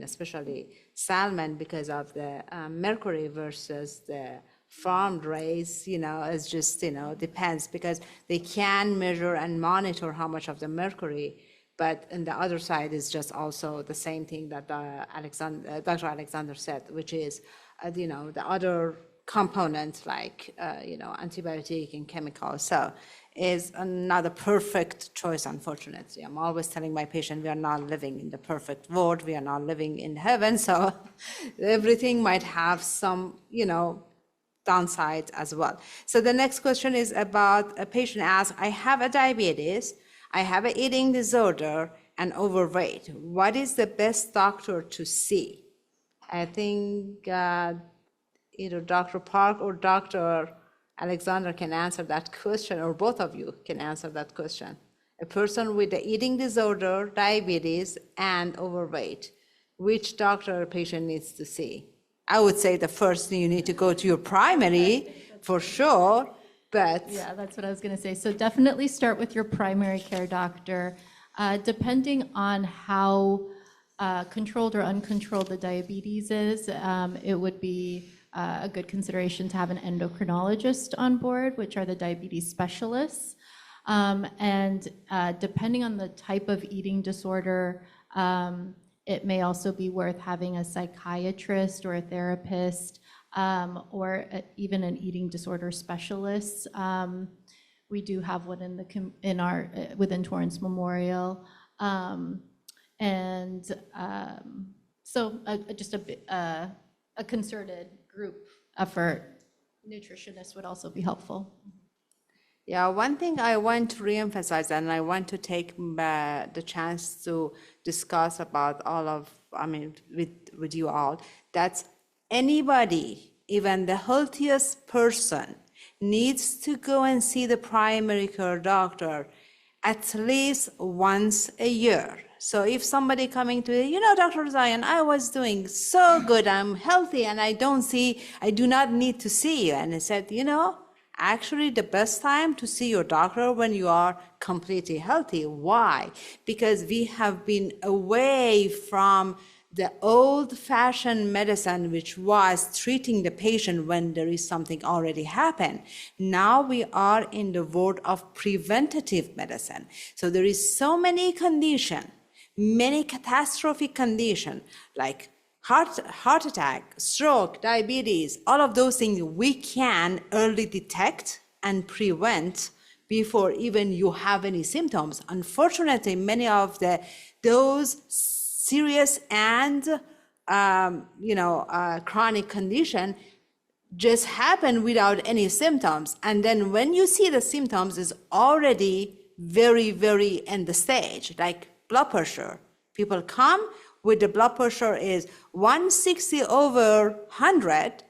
especially salmon, because of the mercury versus the farmed raised. It's just, depends, because they can measure and monitor how much of the mercury. But on the other side is just also the same thing that Dr. Alexander said, which is, the other components like, antibiotic and chemicals. So is not a perfect choice, unfortunately. I'm always telling my patient we are not living in the perfect world. We are not living in heaven. So everything might have some, downside as well. So the next question is about a patient asks, I have a diabetes, I have an eating disorder and overweight. What is the best doctor to see? I think either Dr. Park or Dr. Alexander can answer that question, or both of you can answer that question. A person with the eating disorder, diabetes, and overweight, which doctor a patient needs to see? I would say the first thing you need to go to your primary for sure. But yeah, that's what I was going to say. So definitely start with your primary care doctor. Depending on how controlled or uncontrolled the diabetes is, it would be a good consideration to have an endocrinologist on board, which are the diabetes specialists. And depending on the type of eating disorder, it may also be worth having a psychiatrist or a therapist, or even an eating disorder specialist. We do have one within Torrance Memorial, so just a concerted group effort. Nutritionists would also be helpful. Yeah, one thing I want to reemphasize, and I want to take the chance to discuss about with you all, that's anybody, even the healthiest person, needs to go and see the primary care doctor at least once a year So if somebody coming to, Dr. Zion, I was doing so good, I'm healthy, and I do not need to see you. And I said, actually the best time to see your doctor when you are completely healthy. Why? Because we have been away from the old-fashioned medicine, which was treating the patient when there is something already happened. Now we are in the world of preventative medicine. So there is so many conditions, many catastrophic conditions like heart attack, stroke, diabetes, all of those things we can early detect and prevent before even you have any symptoms. Unfortunately, many of those serious and chronic condition just happen without any symptoms. And then when you see the symptoms is already very, very end the stage, like blood pressure. People come with the blood pressure is 160 over 100,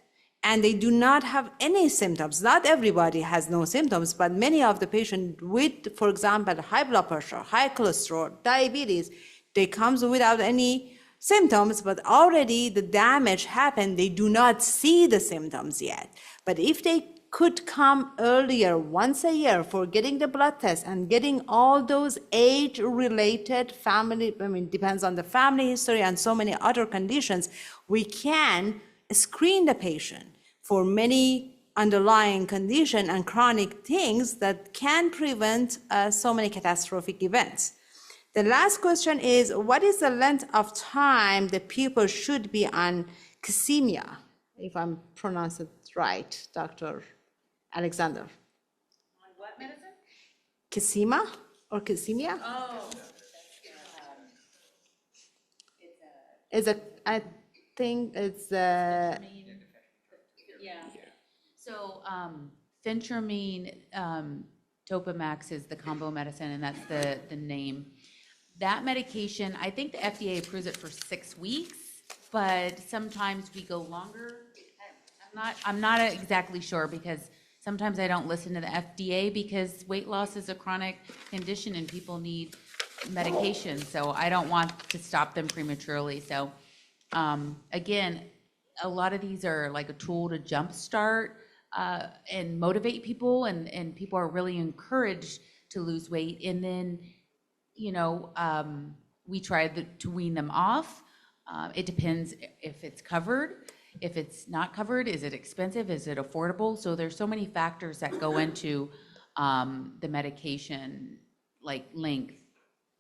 and they do not have any symptoms. Not everybody has no symptoms, but many of the patients with, for example, high blood pressure, high cholesterol, diabetes, they comes without any symptoms, but already the damage happened. They do not see the symptoms yet. But if they could come earlier, once a year, for getting the blood test and getting all those age-related family, depends on the family history and so many other conditions, we can screen the patient for many underlying condition and chronic things that can prevent so many catastrophic events. The last question is, what is the length of time that people should be on Kisimia, if I'm pronouncing it right, Dr. Alexander? On what medicine? Kisima or Kisimia? Oh. I think it's Yeah. So phentermine Topamax is the combo medicine, and that's the name. That medication, I think the FDA approves it for 6 weeks, but sometimes we go longer. I'm not exactly sure, because sometimes I don't listen to the FDA, because weight loss is a chronic condition and people need medication. So I don't want to stop them prematurely. So again, a lot of these are like a tool to jumpstart and motivate people, and people are really encouraged to lose weight. And then, we try to wean them off. It depends if it's covered. If it's not covered, is it expensive? Is it affordable? So there's so many factors that go into the medication, like length.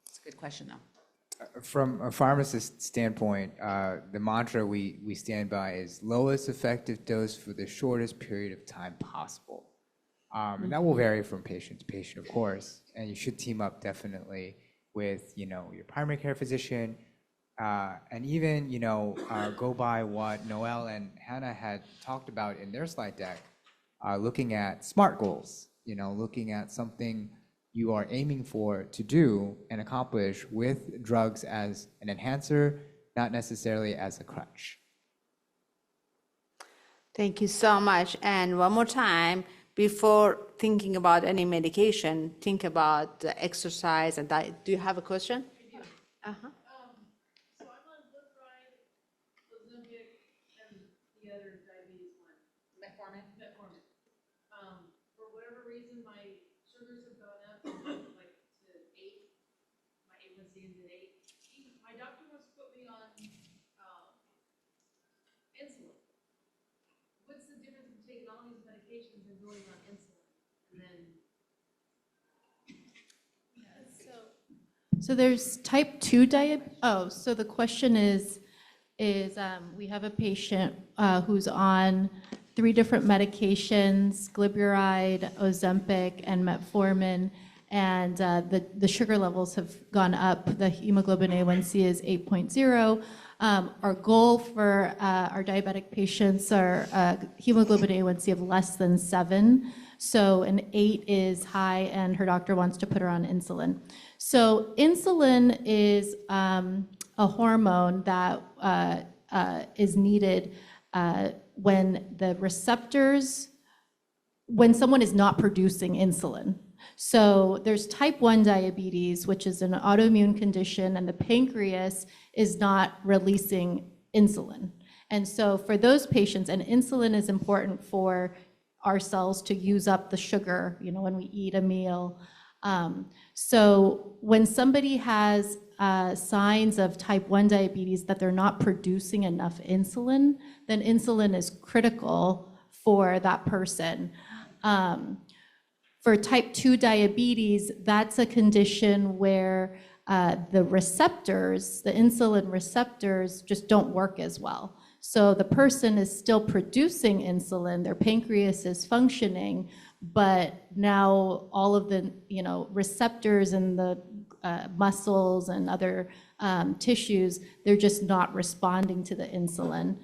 It's a good question, though. From a pharmacist standpoint, the mantra we stand by is lowest effective dose for the shortest period of time possible. And that will vary from patient to patient, of course. And you should team up definitely with, your primary care physician, and even, go by what Noel and Hannah had talked about in their slide deck, looking at SMART goals, looking at something you are aiming for to do and accomplish with drugs as an enhancer, not necessarily as a crutch. Thank you so much. And one more time, before thinking about any medication, think about the exercise and diet. Do you have a question? Uh-huh. So I'm on Glyceride, Ozempic, and the other diabetes one. Metformin. For whatever reason, my sugars have gone up like to 8. My A1C is at 8. My doctor wants to put me on insulin. What's the difference between taking all these medications and going on insulin? And then So there's type 2 diabetes. Oh, so the question is we have a patient who's on 3 different medications, glyburide, Ozempic, and metformin, and the sugar levels have gone up. The hemoglobin A1C is 8.0. Our goal for our diabetic patients are hemoglobin A1C of less than 7. So an 8 is high, and her doctor wants to put her on insulin. So insulin is a hormone that is needed when the receptors, when someone is not producing insulin. So there's type 1 diabetes, which is an autoimmune condition, and the pancreas is not releasing insulin. And so for those patients, and insulin is important for our cells to use up the sugar, when we eat a meal. So when somebody has signs of type 1 diabetes that they're not producing enough insulin, then insulin is critical for that person. For type 2 diabetes, that's a condition where the receptors, the insulin receptors, just don't work as well. So the person is still producing insulin, their pancreas is functioning, but now all of the receptors in the muscles and other tissues, they're just not responding to the insulin.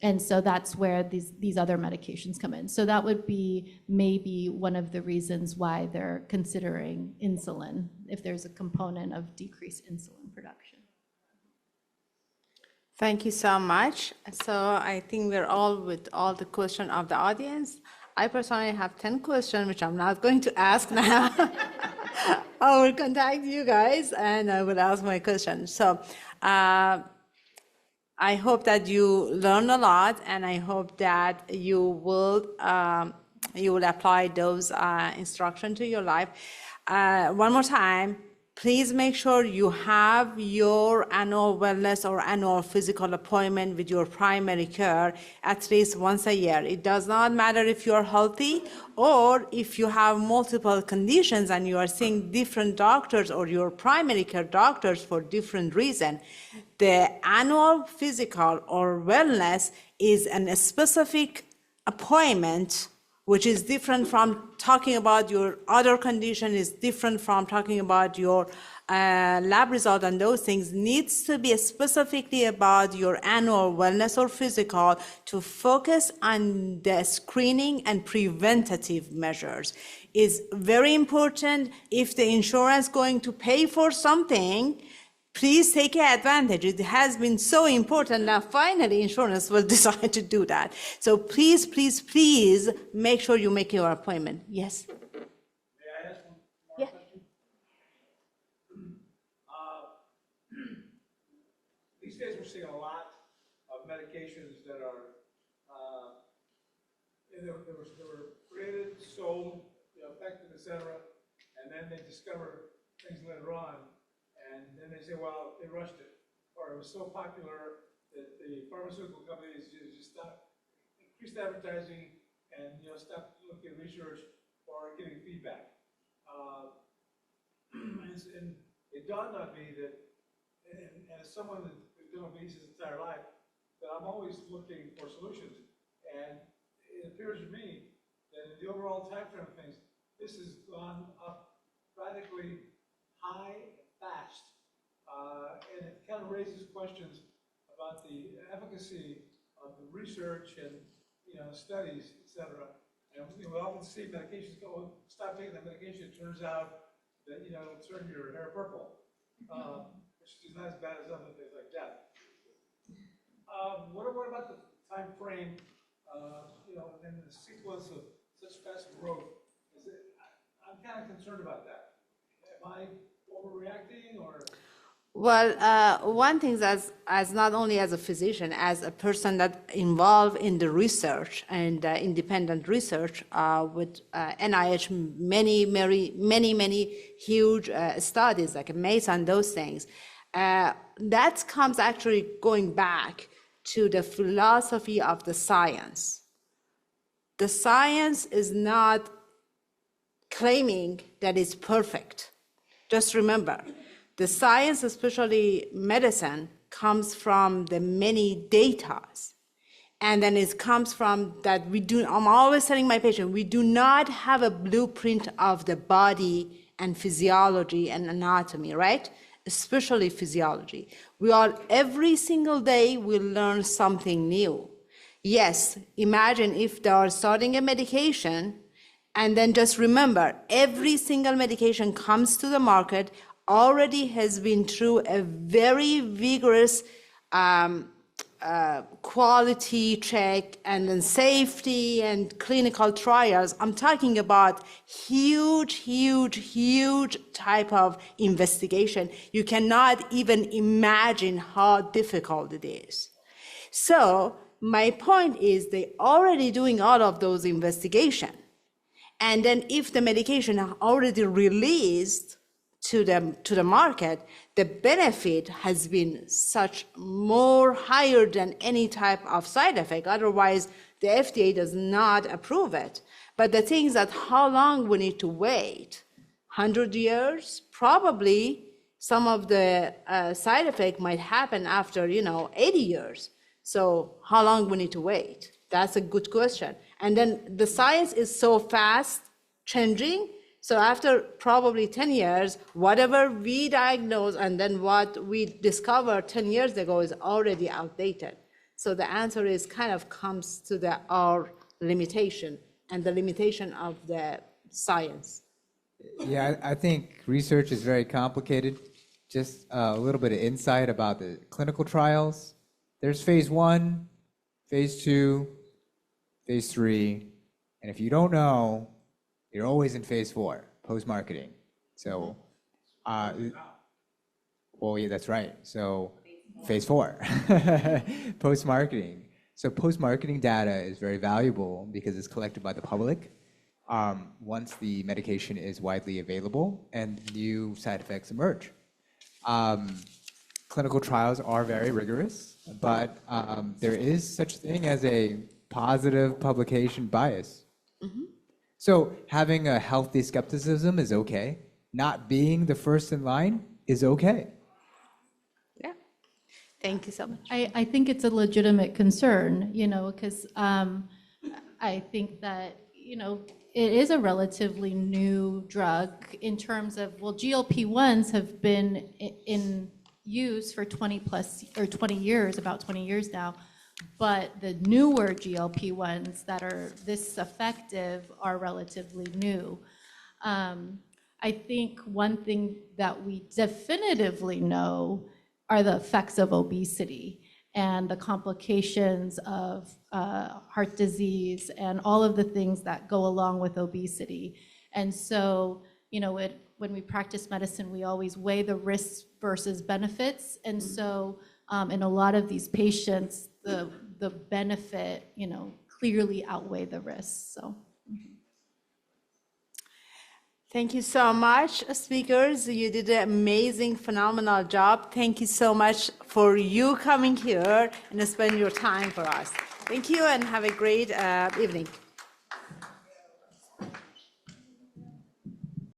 And so that's where these other medications come in. So that would be maybe one of the reasons why they're considering insulin, if there's a component of decreased insulin production. Thank you so much. So I think we're all with all the question of the audience. I personally have 10 questions, which I'm not going to ask now. I will contact you guys and I will ask my questions. So I hope that you learn a lot, and I hope that you will apply those instructions to your life. One more time, please make sure you have your annual wellness or annual physical appointment with your primary care at least once a year. It does not matter if you're healthy or if you have multiple conditions and you are seeing different doctors or your primary care doctors for different reasons. The annual physical or wellness is a specific appointment, which is different from talking about your other condition, is different from talking about your lab result, and those things needs to be specifically about your annual wellness or physical to focus on the screening and preventative measures. Is very important. If the insurance going to pay for something, please take advantage. It has been so important. Now, finally, insurance will decide to do that. So please, please, please make sure you make your appointment. Yes? May I ask one more question? These days we're seeing a lot of medications that are, they were created, sold, effective, et cetera, and then they discover things later on. And then they say, well, they rushed it, or it was so popular that the pharmaceutical companies just stopped, increased advertising, and stopped looking at research or getting feedback. And it dawned on me that, and as someone who's been obese his entire life, that I'm always looking for solutions. And it appears to me that in the overall time frame of things, this has gone up radically high and fast, and it kind of raises questions about the efficacy of the research and studies, et cetera. And we often see medications go, stop taking that medication. It turns out that it'll turn your hair purple, which is not as bad as other things like that. What about the time frame? And the sequence of such fast growth. I'm kind of concerned about that. Am I overreacting, or? Well, one thing as not only as a physician, as a person that involved in the research and independent research with NIH, many huge studies like MESA and those things, that comes actually going back to the philosophy of the science. The science is not claiming that it's perfect. Just remember, the science, especially medicine, comes from the many datas. And then it comes from that I'm always telling my patient, we do not have a blueprint of the body and physiology and anatomy, right? Especially physiology. Every single day we learn something new. Yes, imagine if they are starting a medication, and then just remember, every single medication comes to the market already has been through a very vigorous quality check and then safety and clinical trials. I'm talking about huge, huge, huge type of investigation. You cannot even imagine how difficult it is. So my point is they're already doing all of those investigations. And then if the medication are already released to the market, the benefit has been such more higher than any type of side effect. Otherwise, the FDA does not approve it. But the thing is that how long we need to wait? 100 years? Probably some of the side effect might happen after, 80 years. So how long we need to wait? That's a good question. And then the science is so fast changing. So after probably 10 years, whatever we diagnose and then what we discovered 10 years ago is already outdated. So the answer is kind of comes to our limitation and the limitation of the science. Yeah, I think research is very complicated. Just a little bit of insight about the clinical trials. There's phase 1, phase 2, phase 3, and if you don't know, you're always in phase 4, post-marketing. So, well, yeah, that's right. So, phase 4, post-marketing. So, post-marketing data is very valuable because it's collected by the public once the medication is widely available and new side effects emerge. Clinical trials are very rigorous, but there is such a thing as a positive publication bias. So having a healthy skepticism is okay. Not being the first in line is okay. Yeah. Thank you so much. I think it's a legitimate concern, because I think that, it is a relatively new drug in terms of, well, GLP-1s have been in use for 20 years, about 20 years now. But the newer GLP-1s that are this effective are relatively new. I think one thing that we definitively know are the effects of obesity and the complications of heart disease and all of the things that go along with obesity. And so, when we practice medicine, we always weigh the risks versus benefits. And so in a lot of these patients, the benefit, clearly outweigh the risks. So. Thank you so much, speakers. You did an amazing, phenomenal job. Thank you so much for you coming here and spending your time for us. Thank you and have a great evening.